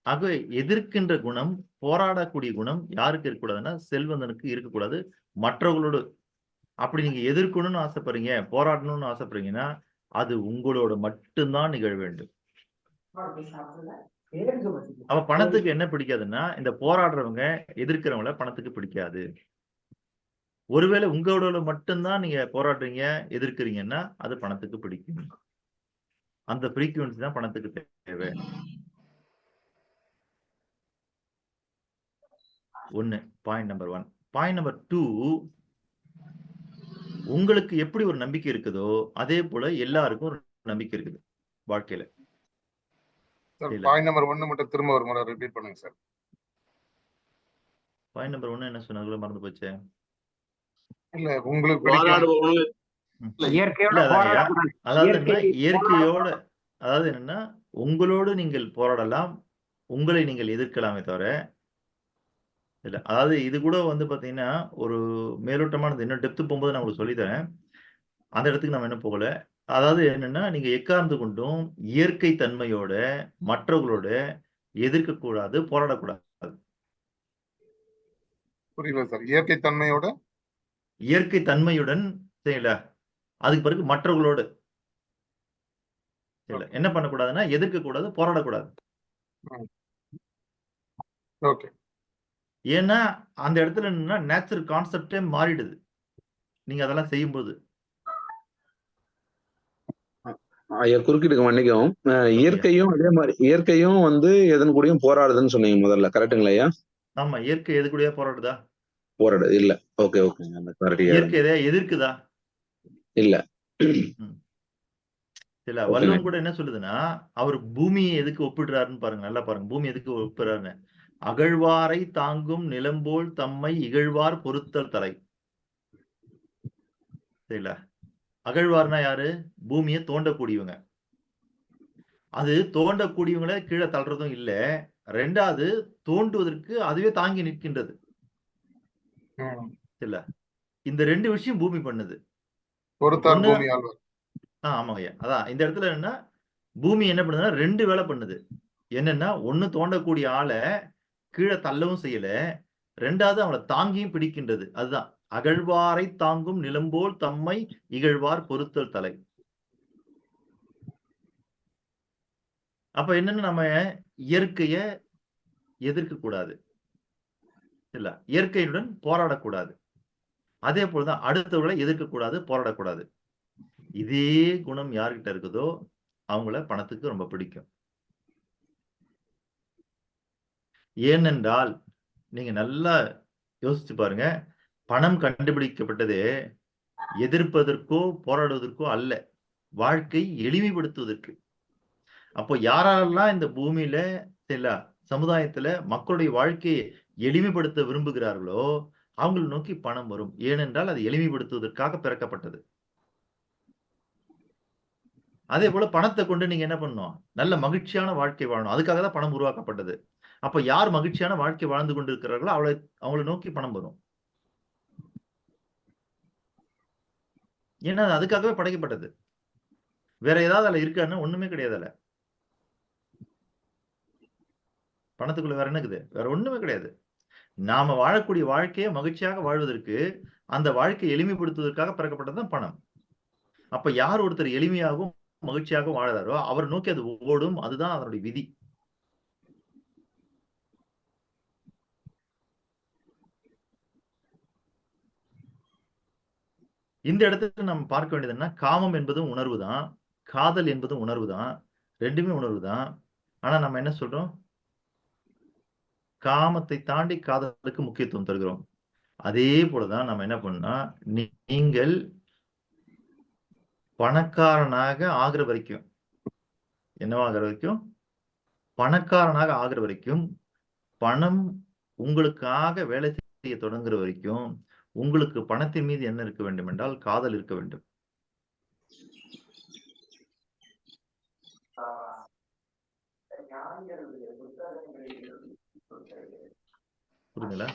ஆகவே எதிர்க்கின்ற குணம், போராடக்கூடிய குணம் யாருக்கு இருக்கக்கூடாதுன்னா செல்வந்தனுக்கு இருக்கக்கூடாது. மற்றவர்களோடு அப்படி நீங்க எதிர்க்கணும்னு ஆசைப்படுறீங்க, போராடணும்னு ஆசைப்படுறீங்கன்னா அது உங்களோட மட்டும்தான் நிகழ வேண்டும். அப்ப பணத்துக்கு என்ன பிடிக்காதுன்னா இந்த போராடுறவங்க எதிர்க்கிறவங்கள பணத்துக்கு பிடிக்காது. ஒருவேளை உங்களோட மட்டும்தான் நீங்க போராடுறீங்க எதிர்க்கிறீங்கன்னா அது பணத்துக்கு பிடிக்கும். அந்த ஃப்ரீக்வன்சி தான் பணத்துக்கு தேவை. ஒன்னு பாயிண்ட் நம்பர் 1. பாயிண்ட் நம்பர் 2, உங்களுக்கு எப்படி ஒரு நம்பிக்கை இருக்குதோ அதே போல எல்லாருக்கும் ஒரு நம்பிக்கை இருக்குது வாழ்க்கையில. சார் பாயிண்ட் நம்பர் 1 மட்டும் திரும்ப ஒரு முறை ரிப்பீட் பண்ணுங்க சார். பாயிண்ட் நம்பர் 1 என்ன சொன்னாங்களோ மறந்து போச்சே. இல்ல உங்களுக்கு பிடிக்கும் இயற்கையோட, அதாவது என்னன்னா உங்களோடு நீங்கள் போராடலாம், உங்களை நீங்கள் எதிர்க்கலாமே தவிர இல்ல. அதாவது இது கூட வந்து பாத்தீங்கன்னா ஒரு மேலோட்டமானது, இன்னும் டெப்த் போகும்போது நான் உங்களுக்கு சொல்லித்தரேன். அந்த இடத்துக்கு நம்ம என்ன போகல. அதாவது என்னன்னா நீங்க எக்கார்ந்து கொண்டும் இயற்கை தன்மையோட மற்றவர்களோட எதிர்க்க கூடாது, போராடக்கூடாது. புரியல சார். இயற்கை தன்மையுடன் செய்யல, அதுக்கு பிறகு மற்றவர்களோடு என்ன பண்ணக்கூடாதுன்னா எதிர்க்க கூடாது, போராடக்கூடாது. ஓகே. ஏன்னா அந்த இடத்துல என்னன்னா நேச்சுரல் கான்செப்டே மாறிடுது நீங்க அதெல்லாம் செய்யும்போது. ஐயா குறுக்கிட்டு மன்னிக்கவும். இயற்கையும் அதே மாதிரி இயற்கையும் வந்து எதன் கூடயும் போராடுதுன்னு சொன்னீங்க முதல்ல, கரெக்டுங்களா ஐயா? ஆமா, இயற்கை எது கூடயா போராடுதா? போராடு இல்ல. ஓகே ஓகேங்க, அந்த கிளாரிட்டியா இயற்கை எதையா எதிர்க்குதா? இல்ல. இல்ல, ஓகேங்க. வள்ளுவம் கூட என்ன சொல்லுதுன்னா, அவர் பூமியை எதுக்கு ஒப்பிடுறாருன்னு பாருங்க, நல்லா பாருங்க. பூமி எதுக்கு ஒப்பிடுறாருன்னு, அகழ்வாரை தாங்கும் நிலம்போல் தம்மை இகழ்வார் பொறுத்தல் தலை. சரிங்களா? அகழ்வார்னா யாரு? பூமியை தோண்டக்கூடியவங்க. அது தோண்டக்கூடியவங்கள கீழே தள்ளுறதும் இல்ல. 2வது தோண்டுவதற்கு அதுவே தாங்கி நிற்கின்றது. இல்ல, இந்த 2 விஷயம் பூமி பண்ணுது. பொறுத்தார் ஒண்ணு, பூமி ஆழ்வார். ஆமாங்கய்யா. அதான் இந்த இடத்துல என்னன்னா, பூமி என்ன பண்ணுதுன்னா 2 வேலை பண்ணுது. என்னன்னா, ஒண்ணு தோண்டக்கூடிய ஆளை கீழே தள்ளவும் செய்யல, 2வது அவளை தாங்கியும் பிடிக்கின்றது. அதுதான் அகழ்வாரை தாங்கும் நிலம்போல் தம்மை இகழ்வார் பொறுத்தல் தலை. அப்ப என்னன்னு, நம்ம இயற்கைய எதிர்க்க கூடாது, இல்ல இயற்கையுடன் போராடக்கூடாது. அதே போலதான் அடுத்தவர்களை எதிர்க்க கூடாது, போராடக்கூடாது. இதே குணம் யார்கிட்ட இருக்குதோ அவங்கள பணத்துக்கு ரொம்ப பிடிக்கும். ஏனென்றால் நீங்க நல்லா யோசிச்சு பாருங்க, பணம் கண்டுபிடிக்கப்பட்டதே எதிர்ப்பதற்கோ போராடுவதற்கோ அல்ல, வாழ்க்கை எளிமைப்படுத்துவதற்கு. அப்போ யாரெல்லாம் இந்த பூமியில இல்ல சமுதாயத்துல மக்களுடைய வாழ்க்கையை எளிமைப்படுத்த விரும்புகிறார்களோ அவங்களை நோக்கி பணம் வரும். ஏனென்றால் அது எளிமைப்படுத்துவதற்காக பிறக்கப்பட்டது. அதே போல பணத்தை கொண்டு நீங்க என்ன பண்ணணும், நல்ல மகிழ்ச்சியான வாழ்க்கை வாழணும். அதுக்காக தான் பணம் உருவாக்கப்பட்டது. அப்ப யார் மகிழ்ச்சியான வாழ்க்கை வாழ்ந்து கொண்டிருக்கிறார்களோ அவங்களை நோக்கி பணம் வரும். ஏன்னா அது அதுக்காகவே படைக்கப்பட்டது. வேற ஏதாவது அதுல இருக்கான்னு ஒண்ணுமே கிடையாது. அதுல பணத்துக்குள்ள வேற என்ன இருக்குது? வேற ஒண்ணுமே கிடையாது. நாம வாழக்கூடிய வாழ்க்கையை மகிழ்ச்சியாக வாழ்வதற்கு, அந்த வாழ்க்கையை எளிமைப்படுத்துவதற்காக பிறக்கப்பட்டதுதான் பணம். அப்ப யார் ஒருத்தர் எளிமையாகவும் மகிழ்ச்சியாகவும் வாழறாரோ அவர் நோக்கி அது ஓடும். அதுதான் அதனுடைய விதி. இந்த இடத்துக்கு நம்ம பார்க்க வேண்டியது என்ன, காமம் என்பதும் உணர்வு தான், காதல் என்பதும் உணர்வு தான், 2மே உணர்வு தான். ஆனா நம்ம என்ன சொல்றோம், காமத்தை தாண்டி காதலுக்கு முக்கியத்துவம் தருகிறோம். அதே போலதான் நம்ம என்ன பண்ணா, நீங்கள் பணக்காரனாக ஆகிற வரைக்கும், என்னவாகிற வரைக்கும், பணக்காரனாக ஆகிற வரைக்கும், பணம் உங்களுக்காக வேலை செய்ய தொடங்குற வரைக்கும், உங்களுக்கு பணத்தின் மீது என்ன இருக்க வேண்டும் என்றால் காதல் இருக்க வேண்டும். புரியுதுங்களா?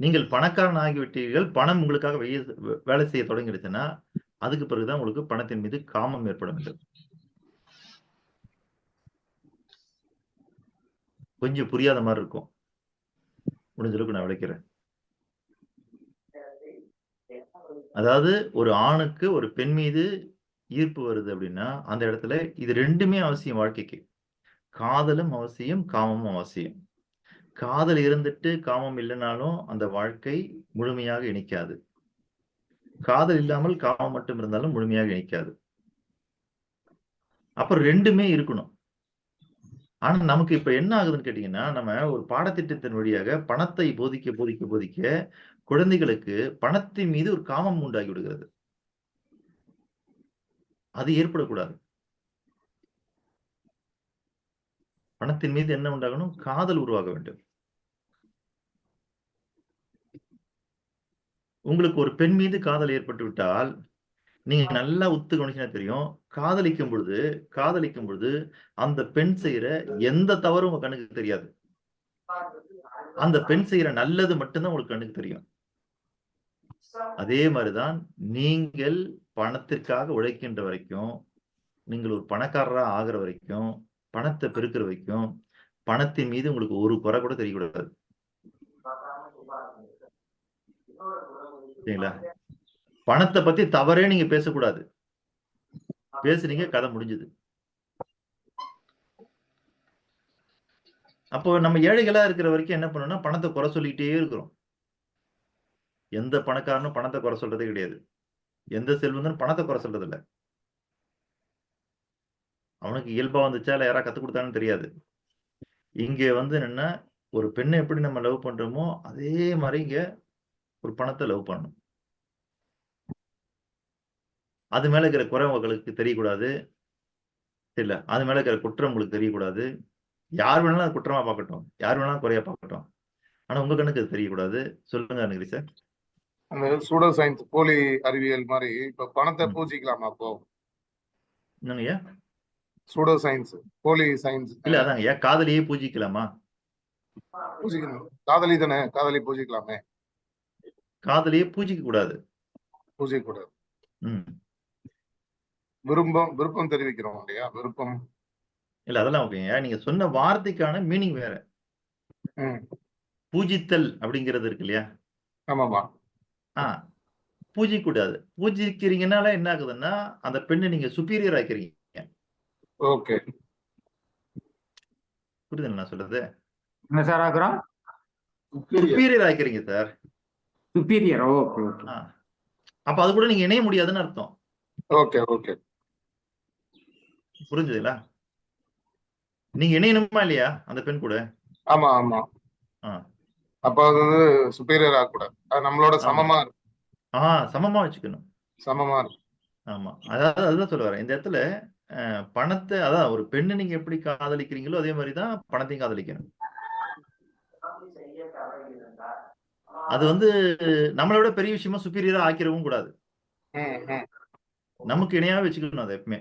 நீங்கள் பணக்காரன் ஆகிவிட்டீர்கள், பணம் உங்களுக்காக வேலை செய்ய தொடங்கிடுச்சுன்னா அதுக்கு பிறகுதான் உங்களுக்கு பணத்தின் மீது காமம் ஏற்பட வேண்டும். கொஞ்சம் புரியாத மாதிரி இருக்கும், முடிஞ்ச அளவுக்கு நான் விளக்கிறேன். அதாவது ஒரு ஆணுக்கு ஒரு பெண் மீது ஈர்ப்பு வருது அப்படின்னா அந்த இடத்துல இது 2மே அவசியம். வாழ்க்கைக்கு காதலும் அவசியம், காமமும் அவசியம். காதல் இருந்துட்டு காமம் இல்லைனாலும் அந்த வாழ்க்கை முழுமையாக இணைக்காது. காதல் இல்லாமல் காமம் மட்டும் இருந்தாலும் முழுமையாக இணைக்காது. அப்புறம் 2மே இருக்கணும். ஆனா நமக்கு இப்ப என்ன ஆகுதுன்னு கேட்டீங்கன்னா, நம்ம ஒரு பாடத்திட்டத்தின் வழியாக பணத்தை போதிக்க போதிக்க போதிக்க குழந்தைகளுக்கு பணத்தின் மீது ஒரு காமம் உண்டாகி விடுகிறது. அது ஏற்படக்கூடாது. பணத்தின் மீது என்ன உண்டாகணும், காதல் உருவாக வேண்டும். உங்களுக்கு ஒரு பெண் மீது காதல் ஏற்பட்டு விட்டால் நீங்க நல்லா உத்து கவனிச்சா தெரியும், காதலிக்கும் பொழுது அந்த பெண் செய்யற எந்த தவறும் உங்க கண்ணுக்கு தெரியாது. அந்த பெண் செய்யற நல்லது மட்டும்தான் உங்களுக்கு கண்ணுக்கு தெரியும். அதே மாதிரிதான் நீங்கள் பணத்திற்காக உழைக்கின்ற வரைக்கும், நீங்கள் ஒரு பணக்காரரா ஆகிற வரைக்கும், பணத்தை பெருக்கிற வரைக்கும், பணத்தின் மீது உங்களுக்கு ஒரு குறை கூட தெரியக்கூடாது. சரிங்களா? பணத்தை பத்தி தவறே நீங்க பேசக்கூடாது. பேசுறீங்க, கதை முடிஞ்சது. அப்போ நம்ம ஏழைகளா இருக்கிற வரைக்கும் என்ன பண்ணணும்னா பணத்தை குறை சொல்லிக்கிட்டே இருக்கிறோம். எந்த பணக்காரனும் பணத்தை குறை சொல்றதே கிடையாது. எந்த செல்வந்தனும் பணத்தை குறை சொல்றது இல்ல. அவனுக்கு இயல்பா வந்துச்சா இல்ல யாராவது கத்துக் கொடுத்தான்னு தெரியாது. இங்க வந்து என்னன்னா ஒரு பெண்ணை எப்படி நம்ம லவ் பண்றோமோ அதே மாதிரி இங்க ஒரு பணத்தை லவ் பண்ணணும். அது மேல இருக்கிற குறை உங்களுக்கு தெரியக்கூடாது. இல்ல அது மேல இருக்கிற குற்றம் உங்களுக்கு தெரியக்கூடாது. யார் வேணாலும் அது குற்றமா பார்க்கட்டும், யார் வேணாலும் குறையா பார்க்கட்டும். ஆனா உங்க கண்ணுக்கு அது தெரியக்கூடாது. சொல்லுங்க அருணகிரி சார். அந்த சூடோ சயின்ஸ் போலி அறிவியல் மாதிரி இப்ப பணத்தை ம். பூஜிக்கலாமா அப்போ? என்னங்கய்யா? சூடோ சயின்ஸ், போலி சயின்ஸ் இல்ல அதாங்கய்யா, காதலியே பூஜிக்கலாமா? பூஜிக்கணும். காதலி தானே, காதலி பூஜிக்கலாமே. காதலியே பூஜிக்க கூடாது. பூஜிக்க கூடாது. ம். விருப்பம் தெரிவிக்கிறோம் இல்லையா, விருப்பம். இல்ல அதெல்லாம் ஓகேங்க. நீங்க சொன்ன வார்த்தைக்கான மீனிங் வேற. ம். பூஜித்தல் அப்படிங்கிறது இருக்கு இல்லையா? ஆமாமா. ஆ பூஜிக்க கூடாது. பூஜிக்கிறீங்கனால என்ன ஆகுதுன்னா, அந்த பெண்ணை நீங்க சுப்பீரியர் ஆக்கிறீங்க. ஓகே. புரியுதுங்களா நான் சொல்றது? என்ன சார் ஆக்குறோம்? சுப்பீரியர் ஆக்கிறீங்க சார். சுப்பீரியர். Okay okay. அப்ப அது கூட நீங்க இணைய முடியாதுன்னு அர்த்தம். Okay okay. புரிஞ்சுதுங்களா? நீங்க இணையணுமா இல்லையா அந்த பெண் கூட? ஆமா ஆமா. ஆ. அப்ப அது வந்து சுப்பீரியர் ஆகக்கூடாது. அது நம்மளோட ஆமா. சமமா இருக்கும். சமமா வச்சுக்கணும். சமமா இருக்கும். ஆமா. அதாவது அதுதான் சொல்ல வரேன். இந்த இடத்துல பணத்தை அதான் ஒரு பெண்ணை நீங்க எப்படி காதலிக்கிறீங்களோ அதே மாதிரி தான் பணத்தையும் காதலிக்கணும். அது வந்து நம்மளை விட பெரிய விஷயமா சுப்பீரியரா ஆக்கிரவும் கூடாது. நமக்கு இணையாவே வச்சுக்கணும் அதை எப்பவுமே.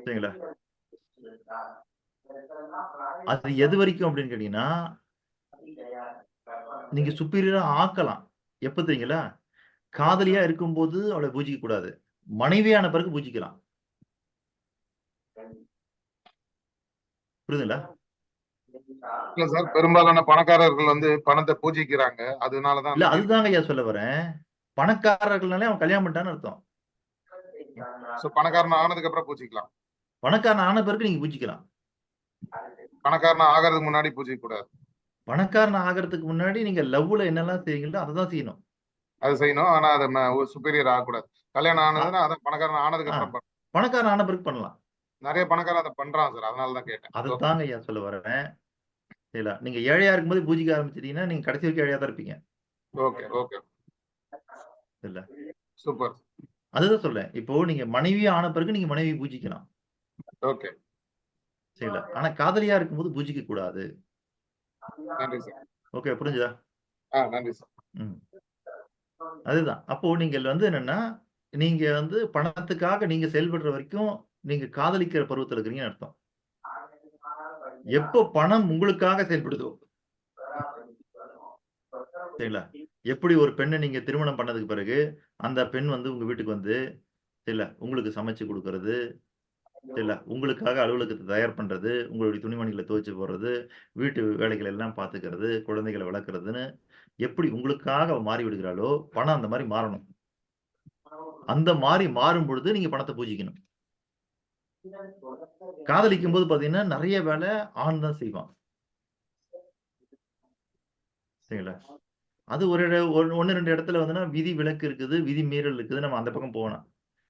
சரிங்களா? அது எது வரைக்கும் அப்படின்னு கேட்டீங்கன்னா, நீங்க சுப்பீரியரா ஆக்கலாம். எப்ப தெரியுங்களா? காதலியா இருக்கும்போது அவளை பூஜிக்க கூடாது. மனைவியான பிறகு பூஜிக்கலாம். புரியுதுங்களா? இல்ல சார், பெரும்பாலான பணக்காரர்கள் வந்து பணத்தை பூஜிக்கிறாங்க. அதனாலதான் இல்ல அதுதாங்க ஐயா சொல்ல வரேன். பணக்காரர்கள்னாலே அவன் கல்யாணம் பண்ணிட்டான்னு அர்த்தம். பணக்காரன் ஆனதுக்கு அப்புறம் பூஜிக்கலாம். பணக்காரன் ஆன பிறகு நீங்க பூஜிக்கலாம். பணக்காரன் ஆகிறதுக்கு முன்னாடி பூஜிக்க கூடாது. பணக்காரன் ஆகிறதுக்கு முன்னாடி நீங்க லவ்ல என்னெல்லாம் செய்வீங்களோ அதை தான் செய்யணும். அது செய்யணும். ஆனா அதை சுப்பீரியர் ஆகக்கூடாது. கல்யாணம் ஆனதுன்னா அதான் பணக்காரன் ஆனதுக்கு அப்புறம் பணக்காரன் ஆன பிறகு பண்ணலாம். நிறைய பணக்காரன் அதை பண்றான் சார். அதனாலதான் கேட்டேன். அதுதாங்க ஐயா சொல்ல வரேன். இல்ல நீங்க ஏழையா இருக்கும்போது பூஜிக்க ஆரம்பிச்சிட்டீங்கன்னா நீங்க கடைசி வரைக்கும் ஏழையா தான் இருப்பீங்க. Okay okay. இல்ல சூப்பர். அதுதான் சொல்றேன். இப்போ நீங்க மனைவியா ஆன பிறகு நீங்க மனைவி பூஜிக்கலாம். ஓகே. சரிங்களா? ஆனா காதலியா இருக்கும்போது பூஜிக்க கூடாது. நன்றி சார். ஓகே புரிஞ்சுதா? நன்றி சார். அதுதான். அப்போ நீங்க வந்து என்னன்னா, நீங்க வந்து பணத்துக்காக நீங்க செயல்படுற வரைக்கும் நீங்க காதலிக்கிற பருவத்துல இருக்கிறீங்கன்னு அர்த்தம். எப்போ பணம் உங்களுக்காக செயல்படுதோ, சரிங்களா? எப்படி ஒரு பெண்ணை நீங்க திருமணம் பண்ணதுக்கு பிறகு அந்த பெண் வந்து உங்க வீட்டுக்கு வந்து இல்ல உங்களுக்கு சமைச்சு கொடுக்கறது, இல்ல உங்களுக்காக அலுவலகத்தை தயார் பண்றது, உங்களுடைய துணிமணிகளை துவைச்சு போடுறது, வீட்டு வேலைகள் எல்லாம் பார்த்துக்கிறது, குழந்தைகளை வளர்க்கறதுன்னு எப்படி உங்களுக்காக மாறி விடுகிறாளோ, பணம் அந்த மாதிரி மாறணும். அந்த மாதிரி மாறும் பொழுது நீங்க பணத்தை பூஜிக்கணும். காதலிக்கும் போது பாத்தீங்கன்னா நிறைய வேலை ஆண் தான் செய்வான். சரிங்களா? அது ஒன்னு ரெண்டு இடத்துல வந்துன்னா விதி விலக்கு இருக்குது, விதி மீறல் இருக்குது. நம்ம அந்த பக்கம் போகணும்.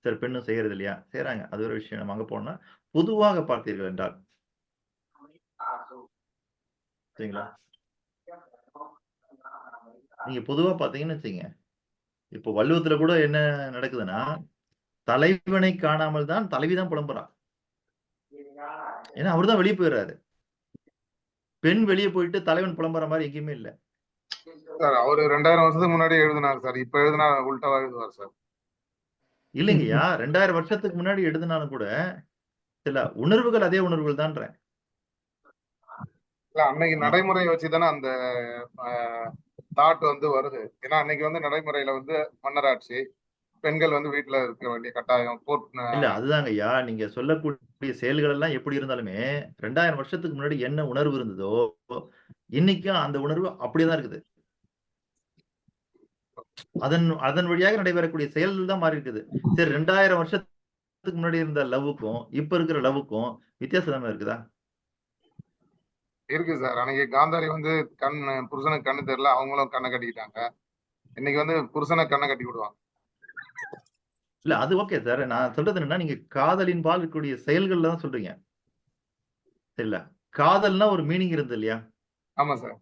சரி பெண்ணும் செய்யறது இல்லையா? செய்யறாங்க. அது ஒரு விஷயம். நம்ம அங்க போனா பொதுவாக பார்த்தீர்கள் என்றால், சரிங்களா? நீங்க பொதுவா பாத்தீங்கன்னு வச்சுங்க. இப்போ வள்ளுவத்துல கூட என்ன நடக்குதுன்னா, தலைவனை காணாமல் தான் தலைவிதான் புலம்புறா. ஏன்னா அவர்தான் வெளியே போயிடுறாரு. பெண் வெளியே போயிட்டு தலைவன் புலம்புற மாதிரி எங்கேயுமே இல்ல. சார் அவரு 2000 வருஷத்துக்கு முன்னாடி எழுதினார் சார். இப்ப எழுதினா உல்டாவா எழுதுவார் சார். இல்லைங்கய்யா, 2000 வருஷத்துக்கு முன்னாடி எழுதினாலும் கூட சில உணர்வுகள் அதே உணர்வுகள் தான்றேன். இல்ல அன்னைக்கு நடைமுறையை வச்சுதானே அந்த தாட் வந்து வருது. ஏன்னா அன்னைக்கு வந்து நடைமுறையில வந்து மன்னராட்சி, பெண்கள் வந்து வீட்டுல இருக்க வேண்டிய கட்டாயம். இல்ல அதுதாங்க ஐயா, நீங்க சொல்லக்கூடிய செயல்கள் எல்லாம் எப்படி இருந்தாலுமே 2000 வருஷத்துக்கு முன்னாடி என்ன உணர்வு இருந்ததோ இன்னைக்கும் அந்த உணர்வு அப்படியேதான் இருக்குது. அதன் வழியாக நடைபெறக்கூடிய செயல்கள் தான் மாறி இருக்குது. சரி 2000 வருஷத்துக்கு முன்னாடி இருந்த லவ்வுக்கும் இப்ப இருக்கிற லவ்வுக்கும் வித்தியாசம் இருக்குதா? இருக்கு சார். அன்னைக்கு காந்தாரி வந்து புருஷனுக்கு கண்ணு தெரியல, அவங்களும் கண்ணை கட்டிக்கிட்டாங்க. இன்னைக்கு வந்து புருஷனை கண்ணை கட்டி விடுவாங்க. இல்ல அது ஓகே சார். நான் சொல்றது என்னன்னா, நீங்க காதலின் பால் இருக்கக்கூடிய செயல்கள் தான் சொல்றீங்க. இல்ல காதல்னா ஒரு மீனிங் இருந்தது இல்லையா? ஆமா சார்.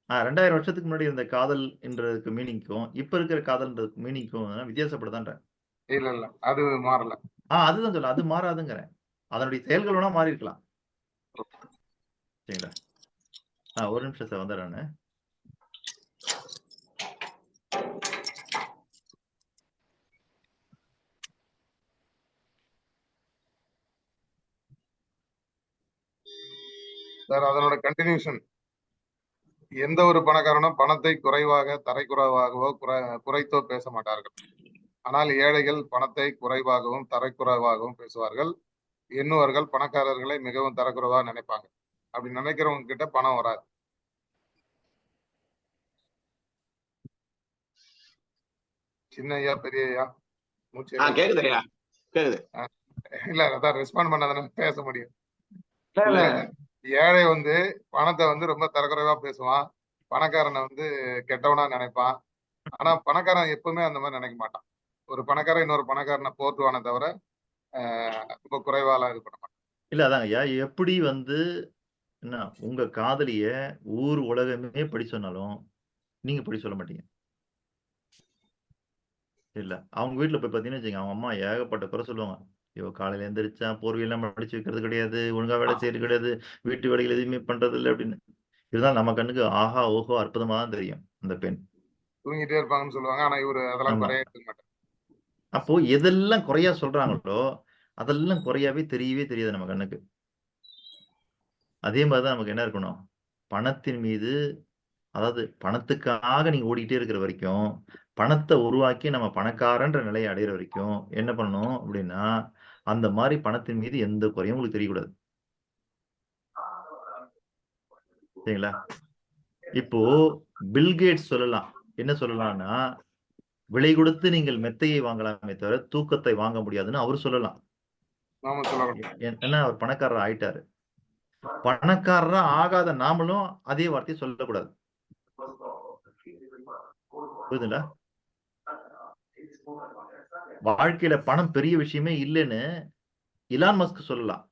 2000 வருஷத்துக்கு முன்னாடி இருந்த காதல் என்றதுக்கு மீனிங்க்கும் இப்ப இருக்கிற காதல்ன்றதுக்கு மீனிங்க்கும் வித்தியாசப்படுதான்றேன். இல்ல அது மாறல. அதுதான் சொல்ல அது மாறாதுங்கிறேன். அதனுடைய செயல்கள் வேணா மாறி இருக்கலாம். சரிங்களா? ஒரு நிமிஷம் சார் வந்துடுறேன் நானு. சார் அதனோட கண்டினியூஷன். எந்த ஒரு பணக்காரனும் பணத்தை குறைவாக தரைக்குறைவாகவோ குறைத்தோ பேச மாட்டார்கள். ஆனால் ஏழைகள் பணத்தை குறைவாகவும் தரைக்குறைவாகவும் பேசுவார்கள். எண்ணுவர்கள் பணக்காரர்களை மிகவும் தரக்குறைவாக நினைப்பாங்க. அப்படி நினைக்கிறவங்க கிட்ட பணம் வராது. சின்ன ஐயா பெரிய ஐயா மூச்சு கேக்குது ஐயா கேக்குது. இல்ல அதான் ரெஸ்பாண்ட் பண்ணாதானே பேச முடியும். இல்ல ஏழை வந்து பணத்தை வந்து ரொம்ப தரக்குறைவா பேசுவான். பணக்காரனை வந்து கெட்டவனா நினைப்பான். ஆனா பணக்காரன் எப்பவுமே அந்த மாதிரி நினைக்க மாட்டான். ஒரு பணக்காரன் இன்னொரு பணக்காரனை போற்றுவானே தவிர ரொம்ப குறைவாலாம் இது பண்ண மாட்டான். இல்ல அதாங்க ஐயா, எப்படி வந்து என்ன உங்க காதலிய ஊர் உலகமே படி சொன்னாலும் நீங்க படி சொல்ல மாட்டீங்க. இல்ல அவங்க வீட்டுல போய் பாத்தீங்கன்னா வச்சுக்கோங்க, அவங்க அம்மா ஏகப்பட்ட குறை சொல்லுவாங்க. ஐயோ காலையில எந்திரிச்சா போர்வையெல்லாம் மடிச்சு வைக்கிறது கிடையாது, ஒழுங்கா வேலை செய்யறது கிடையாது, வீட்டு வேலைகள் எதுவுமே பண்றது இல்லை அப்படின்னு. இதுதான் நம்ம கண்ணுக்கு ஆஹா ஓஹோ அற்புதமா தான் தெரியும் அந்த பெண். தூங்கிட்டே இருப்பாங்கன்னு சொல்லுவாங்க. ஆனா இவரு அதெல்லாம் ஆமா. குறைய எடுத்துக்க மாட்டார். அப்போ எதெல்லாம் குறையா சொல்றாங்களோ அதெல்லாம் குறையாவே தெரியவே தெரியாது நம்ம கண்ணுக்கு. அதே மாதிரிதான் நமக்கு என்ன இருக்கணும், பணத்தின் மீது, அதாவது பணத்துக்காக நீங்க ஓடிக்கிட்டே இருக்கிற வரைக்கும், பணத்தை உருவாக்கி நம்ம பணக்காரன்ற நிலையை அடையிற வரைக்கும் என்ன பண்ணணும் அப்படின்னா, அந்த மாதிரி பணத்தின் மீது எந்த குறையும் உங்களுக்கு தெரியக்கூடாது. சரிங்களா? இப்போ பில்கேட்ஸ் சொல்லலாம், என்ன சொல்லலாம்னா, விலை கொடுத்து நீங்கள் மெத்தையை வாங்கலாமே தவிர தூக்கத்தை வாங்க முடியாதுன்னு அவரு சொல்லலாம். ஏன்னா அவர் பணக்காரர் ஆயிட்டாரு. பணக்காரரா ஆகாத நாமளும் அதே வார்த்தையை சொல்லக்கூடாது. புரியுதுங்களா? வாழ்க்கையில பணம் பெரிய விஷயமே இல்லைன்னு இலான் மஸ்க் சொல்லலாம்.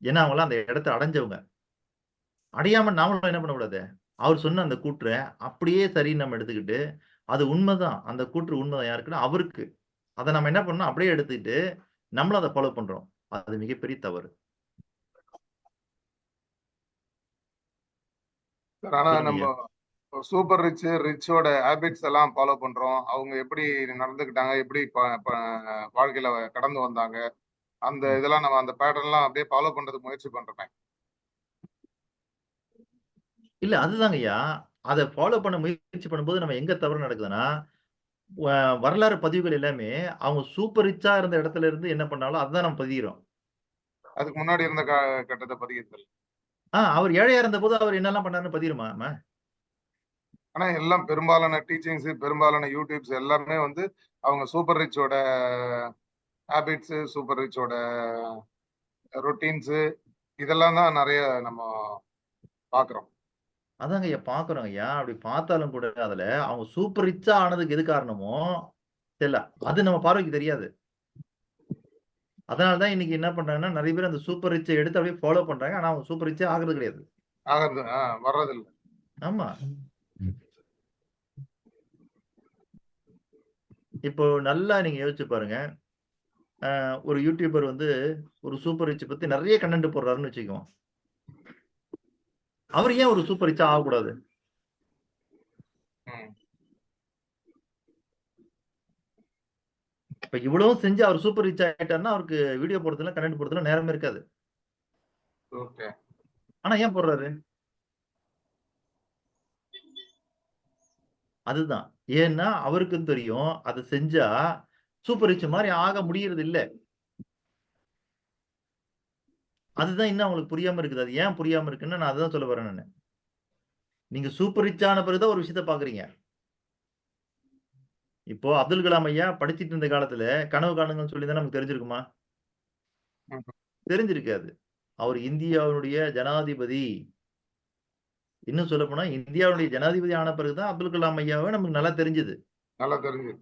ஏன்னா அவங்களாம் அந்த இடத்தை அடைஞ்சவங்க. அடையாம நாமளும் என்ன பண்ணக்கூடாது, அவர் சொன்ன அந்த கூற்றை அப்படியே சரின்னு நம்ம எடுத்துக்கிட்டு, அது உண்மைதான், அந்த கூற்று உண்மைதான் யாருக்குன்னா அவருக்கு. அதை நம்ம என்ன பண்ணணும், அப்படியே எடுத்துக்கிட்டு நம்மளும் அதை ஃபாலோ பண்றோம். அது மிகப்பெரிய தவறு. ஆனா நம்ம சூப்பர் ரிச்சோட ஹேபிட்ஸ் எல்லாம் ஃபாலோ பண்றோம். அவங்க எப்படி நடந்துக்கிட்டாங்க, எப்படி வாழ்க்கையில கடந்து வந்தாங்க, அந்த இதெல்லாம் நம்ம அந்த பேட்டர்ன் எல்லாம் அப்படியே ஃபாலோ பண்றதுக்கு முயற்சி பண்றோமே. இல்ல அதுதாங்க ஐயா, அதை ஃபாலோ பண்ண முயற்சி பண்ணும்போது நம்ம எங்க தவறு நடக்குதுன்னா, வரலாறு பதிவுகள் எல்லாமே அவங்க சூப்பர் ரிச்சா இருந்த இடத்துல இருந்து என்ன பண்ணாலும் அதுதான் நம்ம பதிகிறோம். அதுக்கு முன்னாடி இருந்த கட்டத்தை பதிகிறது. அவர் ஏழையா இருந்த போது அவர் என்னெல்லாம் பண்ணாருன்னு பதிருமா? ஆனா எல்லாம் பெரும்பாலான டீச்சிங்ஸ், பெரும்பாலான யூடியூப்ஸ் எல்லாமே வந்து அவங்க சூப்பர் ரிச்சோட ஹேபிட்ஸ், சூப்பர் ரிச்சோட ரொட்டீன்ஸ் இதெல்லாம் தான் நிறைய நம்ம பாக்குறோம். அதாங்க ஐயா பாக்குறோம் ஐயா. அப்படி பார்த்தாலும் கூட அதுல அவங்க சூப்பர் ரிச்சா ஆனதுக்கு எது காரணமோ தெரியல, அது நம்ம பார்வைக்கு தெரியாது. அதனாலதான் இன்னைக்கு என்ன பண்றாங்கன்னா, நிறைய பேர் அந்த சூப்பர் ரிச்சை எடுத்து அப்படியே ஃபாலோ பண்றாங்க. ஆனா அவங்க சூப்பர் ரிச்சே ஆகுறது கிடையாது. வர்றது இல்ல. ஆமா. இப்போ நல்லா நீங்க யோசிச்சு பாருங்க. ஒரு யூடியூபர் வந்து ஒரு சூப்பர் ரிச் பத்தி நிறைய கண்டென்ட் போடுறாருன்னு வச்சுக்குவோம். அவர் ஏன் ஒரு சூப்பர் ரிச்சா ஆகக்கூடாது? இப்ப இவ்வளவு செஞ்சு அவர் சூப்பர் ரிச் ஆயிட்டாருன்னா அவருக்கு வீடியோ போடுறதுல கண்டென்ட் போடுறதுல நேரமே இருக்காது. ஆனா ஏன் போடுறாரு? அதுதான். ஏன்னா அவருக்கும் தெரியும் அதை செஞ்சா சூப்பர் ரிச் மாதிரி ஆக முடியறது இல்ல. அதுதான் இன்னும் அவங்களுக்கு புரியாம இருக்குது. அது ஏன் புரியாம இருக்குன்னு நான் அதான் சொல்ல வரேன் நானு. நீங்க சூப்பர் ரிச் ஆன பிறகுதான் ஒரு விஷயத்த பாக்குறீங்க. இப்போ அப்துல் கலாம் ஐயா படிச்சிட்டு இருந்த காலத்துல கனவு காணுங்கன்னு சொல்லி தான் நமக்கு தெரிஞ்சிருக்குமா? தெரிஞ்சிருக்காது. அவர் இந்தியாவுடைய ஜனாதிபதி. இன்னும் சொல்ல போனா இந்தியாவுடைய ஜனாதிபதி ஆன பிறகுதான் அப்துல் கலாம் ஐயாவை நமக்கு நல்லா தெரிஞ்சது. நல்லா தெரிஞ்சது.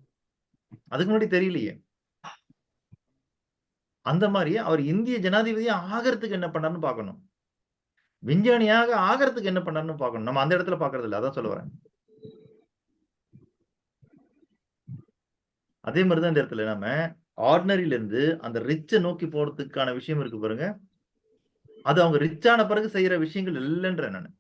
அதுக்கு முன்னாடி தெரியலையே. அந்த மாதிரி அவர் இந்திய ஜனாதிபதியா ஆகிறதுக்கு என்ன பண்ணாருன்னு பார்க்கணும். விஞ்ஞானியாக ஆகிறதுக்கு என்ன பண்ணாருன்னு பார்க்கணும். நம்ம அந்த இடத்துல பார்க்கறது இல்லை. அதான் சொல்ல வரேன். அதே மாதிரிதான் இந்த இடத்துல நம்ம ஆர்டினரியில இருந்து அந்த ரிச்சை நோக்கி போறதுக்கான விஷயம் இருக்கு பாருங்க. அது அவங்க ரிச் ஆன பிறகு செய்யற விஷயங்கள் இல்லைன்ற நான்.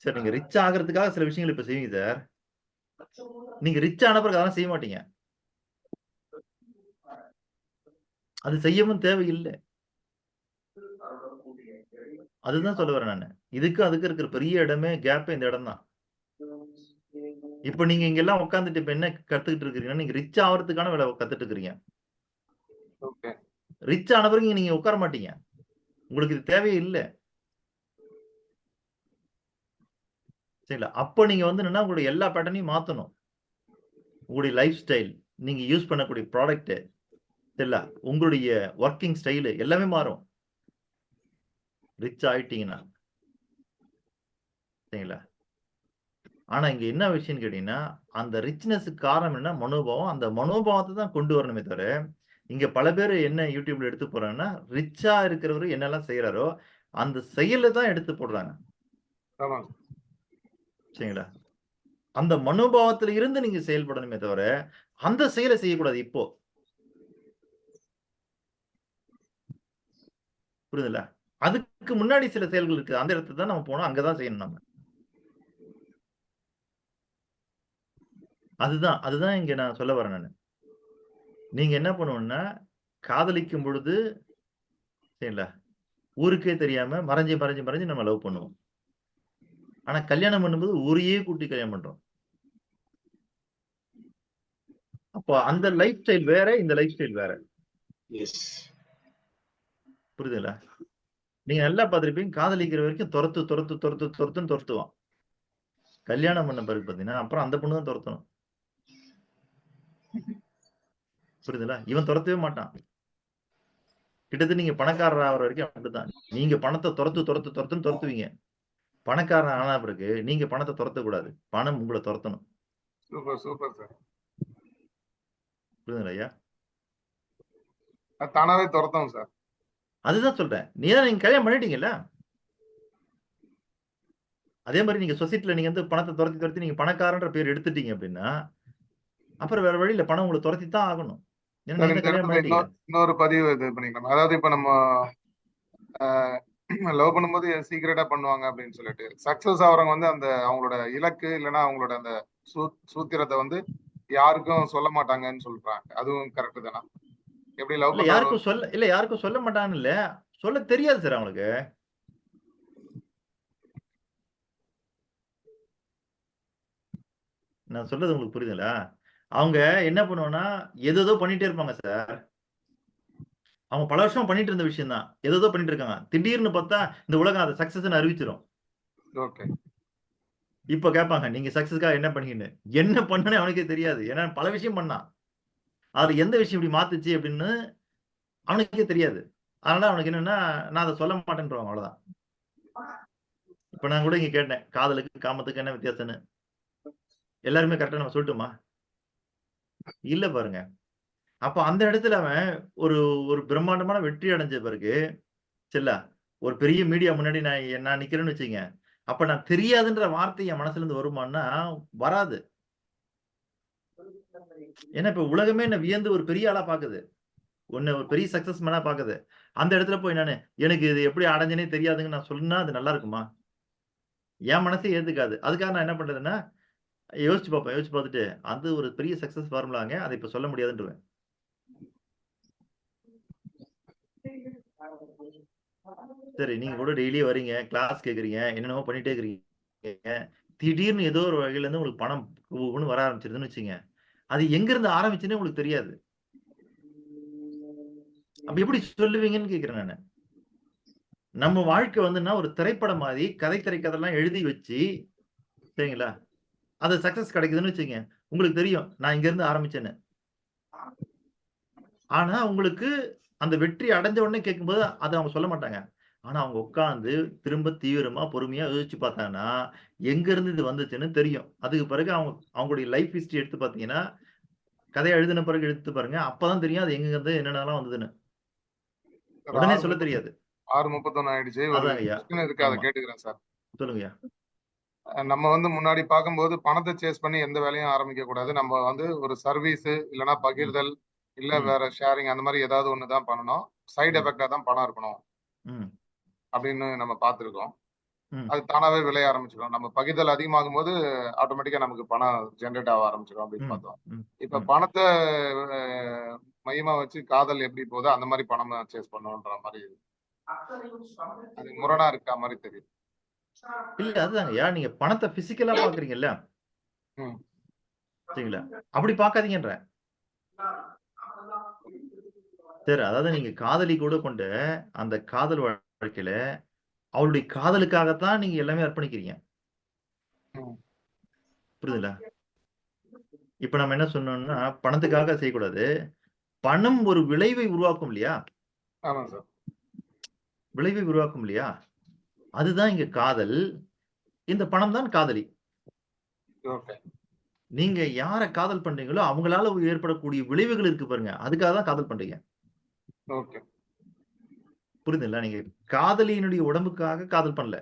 சார் நீங்க ரிச் ஆகிறதுக்காக சில விஷயங்கள் இப்ப செய்வீங்க சார். நீங்க ரிச் ஆன பிறகு அதெல்லாம் செய்ய மாட்டீங்க. அது செய்யவும் தேவையில்லை. அதுதான் சொல்ல வரேன் நான். இதுக்கு அதுக்கு இருக்கிற பெரிய இடமே கேப் இந்த இடம் தான். இப்ப நீங்க இங்க எல்லாம் உட்காந்துட்டு இப்ப என்ன கத்துக்கிட்டு இருக்கீங்கன்னா, நீங்க ரிச் ஆகிறதுக்கான வேலை கத்துட்டு இருக்கீங்க. ரிச் ஆன பிறகு நீங்க உட்கார மாட்டீங்க. உங்களுக்கு இது தேவையே இல்லை. சரிங்களா? அப்ப நீங்க வந்து என்னன்னா உங்களுடைய எல்லா பேட்டர்னையும் மாத்தணும். உங்களுடைய லைஃப் ஸ்டைல், நீங்க யூஸ் பண்ணக்கூடிய ப்ராடக்ட், சரிங்களா? உங்களுடைய ஒர்க்கிங் ஸ்டைலு எல்லாமே மாறும். ரிச் ஆயிட்டீங்கன்னா. சரிங்களா? ஆனா இங்க என்ன விஷயம்னு கேட்டீங்கன்னா, அந்த ரிச்னஸ்க்கு காரணம் என்ன? மனோபாவம். அந்த மனோபாவத்தை தான் கொண்டு வரணுமே தவிர, இங்க பல பேர் என்ன யூடியூப்ல எடுத்து போறாங்கன்னா, ரிச்சா இருக்கிறவரு என்னெல்லாம் செய்யறாரோ, அந்த செயலை தான் எடுத்து போடுறாங்க. சரிங்களா? அந்த மனோபாவத்துல இருந்து நீங்க செயல்படணுமே தவிர, அந்த செயலை செய்யக்கூடாது இப்போ. புரியுதுல்ல? அதுக்கு முன்னாடி சில செயல்கள் இருக்கு. அந்த இடத்துக்கு தான் நம்ம போனோம். அங்கதான் செய்யணும் நம்ம. அதுதான் இங்க நான் சொல்ல வரேன் நானு. நீங்க என்ன பண்ணணும்னா, காதலிக்கும் பொழுது சரிங்களா? ஊருக்கே தெரியாம மறைஞ்சு நம்ம லவ் பண்ணுவோம். ஆனா கல்யாணம் பண்ணும்போது ஊரையே கூட்டி கல்யாணம் பண்றோம். அப்போ அந்த லைஃப் ஸ்டைல் வேற, இந்த லைஃப் ஸ்டைல் வேற. புரியுதுங்களா? நீங்க நல்லா பார்த்திருப்பீங்க. காதலிக்கிற வரைக்கும் துரத்துன்னு துரத்துவான். கல்யாணம் பண்ண பிறகு பாத்தீங்கன்னா, அப்புறம் அந்த பொண்ணு தான் துரத்தணும். புரியுதுங்களா? இவன் துரத்தவே மாட்டான். கிட்டத்தட்ட நீங்க பணக்காரர் ஆகிற வரைக்கும் அப்படிதான். நீங்க பணத்தை துரத்துன்னு துரத்துவீங்க. பணக்காரன் ஆன பிறகு நீங்க பணத்தை துரத்தக்கூடாது. பணம் உங்களை துரத்தணும். Super sir. புரியுதுங்களா ஐயா? தானாவே துரத்தும் சார். அதுதான் சொல்றேன். நீங்க கல்யாணம் பண்ணிட்டீங்கல்ல? அதே மாதிரி நீங்க சொசைட்டில நீங்க வந்து பணத்தை துரத்தி நீங்க பணக்காரன்ற பேர் எடுத்துட்டீங்க அப்படின்னா, அப்புறம் வேற வழியில பணம் உங்களை துரத்தி தான் ஆகணும். ஏன்னா நீங்க கல்யாணம் பண்ணிட்டீங்க. இன்னொரு பதிவு இது பண்ணிக்கலாம். அதாவது இப்ப நம்ம லவ் பண்ணும்போது சீக்கிரட்டா பண்ணுவாங்க அப்படின்னு சொல்லிட்டு சக்சஸ் ஆகிறவங்க வந்து அந்த அவங்களோட இலக்கு இல்லைன்னா அவங்களோட அந்த சூத்திரத்தை வந்து யாருக்கும் சொல்ல மாட்டாங்கன்னு சொல்றாங்க. அதுவும் கரெக்ட் தானா? எப்படி லவ் இல்ல யாருக்கும் சொல்ல மாட்டாங்கன்னு இல்ல, சொல்ல தெரியாது சார் அவங்களுக்கு. நான் சொல்றது உங்களுக்கு புரியுதுங்களா? அவங்க என்ன பண்ணுவாங்கன்னா ஏதோ பண்ணிட்டே இருப்பாங்க சார். அவங்க பல வருஷம் பண்ணிட்டு இருந்த விஷயம் தான். ஏதோ பண்ணிட்டு இருக்காங்க. திடீர்னு பார்த்தா இந்த உலகம் அதை சக்சஸ் அறிவிச்சிடும். இப்ப கேட்பாங்க நீங்க சக்சஸ்க்காக என்ன பண்ணீங்கன்னு. என்ன பண்ணனே அவனுக்கே தெரியாது. ஏன்னா பல விஷயம் பண்ணான். அதுல எந்த விஷயம் இப்படி மாத்துச்சு அப்படின்னு அவனுக்கே தெரியாது. அதனால அவனுக்கு என்னன்னா நான் அதை சொல்ல மாட்டேன்றவன். அவ்வளவுதான். இப்ப நான் கூட இங்க கேட்டேன், காதலுக்கு காமத்துக்கு என்ன வித்தியாசம்னு. எல்லாருமே கரெக்டா நம்ம சொல்லட்டுமா? இல்ல பாருங்க. அப்ப அந்த இடத்துல அவன் ஒரு பிரம்மாண்டமான வெற்றி அடைஞ்ச பிறகு சரிங்களா? ஒரு பெரிய மீடியா முன்னாடி நான் நிக்கிறேன்னு வச்சுங்க. அப்ப நான் தெரியாதுன்ற வார்த்தை என் மனசுல இருந்து வருமானா? வராது. ஏன்னா இப்ப உலகமே என்ன வியந்து ஒரு பெரிய ஆளா பாக்குது. ஒரு பெரிய சக்சஸ் மேனா பாக்குது. அந்த இடத்துல போய் எனக்கு இது எப்படி அடைஞ்சனே தெரியாதுன்னு நான் சொன்னா அது நல்லா இருக்குமா? என் மனசே ஏத்துக்காது. அதுக்காக நான் என்ன பண்றதுன்னா, யோசிச்சு பார்ப்பேன். யோசிச்சு பார்த்துட்டு அது ஒரு பெரிய சக்சஸ் ஃபார்முலாங்க. அதை இப்ப சொல்ல முடியாதுன்றுவேன். சரி நீங்க கூட டெய்லி வரீங்க, கிளாஸ் கேக்குறீங்க, என்னென்னமோ பண்ணிட்டே இருக்கிறீங்க. திடீர்னு ஏதோ ஒரு வகையில இருந்து உங்களுக்கு பணம் வர ஆரம்பிச்சிருதுன்னு வச்சுங்க. அது எங்க இருந்து ஆரம்பிச்சுன்னே உங்களுக்கு தெரியாது. அப்ப எப்படி சொல்லுவீங்கன்னு கேக்குறேன் நானு. நம்ம வாழ்க்கை வந்துன்னா ஒரு திரைப்படம் மாதிரி கதைக்கதெல்லாம் எழுதி வச்சு சரிங்களா? அது சக்சஸ் கிடைக்குதுன்னு வச்சுங்க. உங்களுக்கு தெரியும் நான் இங்க இருந்து ஆரம்பிச்சேன்னு. ஆனா உங்களுக்கு அந்த வெற்றி அடைஞ்ச உடனே கேட்கும்போது அதை அவங்க சொல்ல மாட்டாங்க. ஆனா அவங்க உட்கார்ந்து திரும்ப தீவிரமா பொறுமையா யோசிச்சு பார்த்தாங்கன்னா எங்க இருந்து இது வந்துச்சுன்னு தெரியும். அதுக்கு பிறகு அவங்களுடைய லைஃப் ஹிஸ்டரி எடுத்து பார்த்தீங்கன்னா கதையை எழுதின பிறகு எடுத்து பாருங்க. அப்பதான் தெரியும் அது எங்க இருந்து என்னென்னலாம் வந்ததுன்னு. உடனே சொல்ல தெரியாது. 6:31 ஆயிடுச்சு. ஒரு அதாங்க ஐயா. கொஸ்டின் இருக்கு, அதை ஆமா. கேட்டுக்கிறேன் சார். சொல்லுங்கய்யா. நம்ம வந்து முன்னாடி பார்க்கும்போது பணத்தை சேஸ் பண்ணி எந்த வேலையும் ஆரம்பிக்க கூடாது. நம்ம வந்து ஒரு சர்வீஸ் இல்லைன்னா பகிர்தல் இல்ல வேற ஷேரிங் அந்த மாதிரி ஏதாவது ஒண்ணு தான் பண்ணணும். சைடு எஃபெக்டா தான் பணம் இருக்கணும் அப்படின்னு நம்ம பார்த்திருக்கோம். அது தானாவே விளைய ஆரம்பிச்சிடும். நம்ம பகிர்தல் அதிகமாகும் போது ஆட்டோமேட்டிக்கா நமக்கு பணம் ஜென்ரேட் ஆக ஆரம்பிச்சிடும் அப்படின்னு பார்த்தோம். இப்ப பணத்தை மையமா வச்சு காதல் எப்படி போகுதோ அந்த மாதிரி பணம் சேஸ் பண்ணணும்ன்ற மாதிரி அது முரணா இருக்கா மாதிரி தெரியுது. இல்ல அதுதாங்கய்யா, நீங்க பணத்தை பிசிக்கலா பாக்குறீங்கல்ல, சரிங்களா? அப்படி பாக்காதீங்கன்ற. சரி, அதாவது நீங்க காதலி கூட கொண்டு அந்த காதல் வாழ்க்கையில அவளுடைய காதலுக்காகத்தான் நீங்க எல்லாமே அர்ப்பணிக்கிறீங்க. புரியுதுல? இப்ப நம்ம என்ன சொன்னோம்னா பணத்துக்காக செய்யக்கூடாது. பணம் ஒரு விளைவை உருவாக்கும் இல்லையா? ஆமா சார். விளைவை உருவாக்கும் இல்லையா? அதுதான் இங்க காதல். இந்த பணம் தான் காதலி. நீங்க யார காதல் பண்றீங்களோ அவங்களால ஏற்படக்கூடிய விளைவுகள் இருக்கு பாருங்க, அதுக்காக தான் காதல் பண்றீங்க. புரியுதுங்களா? நீங்க காதலியினுடைய உடம்புக்காக காதல் பண்ணல,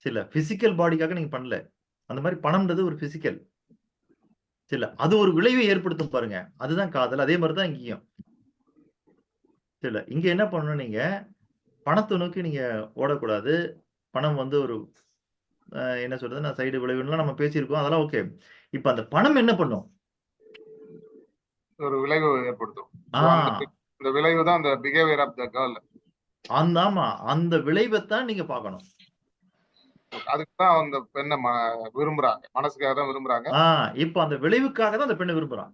சில பிசிக்கல் பாடிக்காக நீங்க பண்ணல. அந்த மாதிரி பணம்ன்றது ஒரு பிசிக்கல், சில அது ஒரு விளைவை ஏற்படுத்தும் பாருங்க, அதுதான் காதல். அதே மாதிரிதான் இங்கேயும். சில இங்க என்ன பண்ணணும், நீங்க பணத்தை நோக்கி நீங்க ஓடக்கூடாது. பணம் வந்து ஒரு என்ன சொல்றது, நான் சைடு விளைவுலாம் நம்ம பேசியிருக்கோம், அதெல்லாம் ஓகே. இப்ப அந்த பணம் என்ன பண்ணும்? ஒரு விளைவு ஏற்படுத்தும். அந்த விளைவு தான் அந்த பிஹேவியர் ஆஃப் தி கேர்ள். ஆமா, அந்த விளைவை தான் நீங்க பார்க்கணும். அதுக்கு தான் அந்த பெண்ணை விரும்புறாங்க, மனசுக்காக தான் விரும்புறாங்க. இப்ப அந்த விளைவுக்காக தான் அந்த பெண்ணை விரும்புறான்.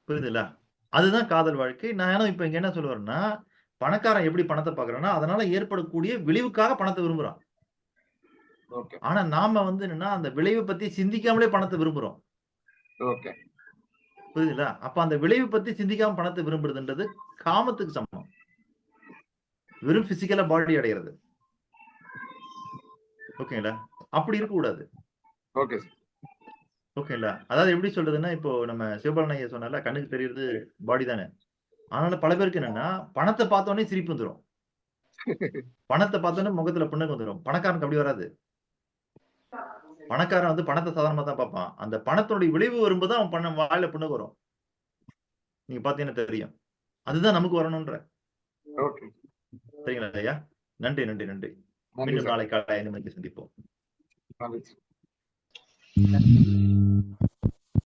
புரியுதுல்ல? அதுதான் காதல் வாழ்க்கை. நான் இப்ப இங்க என்ன சொல்ல வரேன்னா, பணக்காரன் எப்படி பணத்தை பாக்குறான்னா அதனால ஏற்படக்கூடிய விளைவுக்காக பணத்தை விரும்புறான். ஆனா நாம வந்து என்னன்னா அந்த விளைவை பத்தி சிந்திக்காமலே பணத்தை விரும்புறோம். புரியுதுல்ல? அப்ப அந்த விளைவை பத்தி சிந்திக்காம பணத்தை விரும்புறதுன்றது காமத்துக்கு சமம். வெறும் பிசிக்கலா பாடி அடைகிறது. ஓகேங்களா? அப்படி இருக்க கூடாது. ஓகேங்களா? அதாவது எப்படி சொல்றதுன்னா, இப்போ நம்ம சிவபாலன் ஐயா சொன்னால கண்ணுக்கு தெரியுறது பாடி தானே. அதனால பல பேருக்கு என்னன்னா பணத்தை பார்த்த உடனே சிரிப்பு வந்துடும். பணத்தை பார்த்த உடனே முகத்துல புன்னகை வந்துடும். பணக்காரனுக்கு அப்படி வராது. பணக்காரன் வந்து பணத்தை சாதாரணமா தான் பார்ப்பான். அந்த பணத்தினுடைய விளைவு வரும்போது அவன் வாயில புன்னகை வரும். நீங்க பாத்தீங்கன்னா தெரியும். அதுதான் நமக்கு வரணும்ன்ற. சரிங்களா ஐயா? நன்றி நன்றி நன்றி. மீண்டும் நாளை காலை 5 மணிக்கு சந்திப்போம்.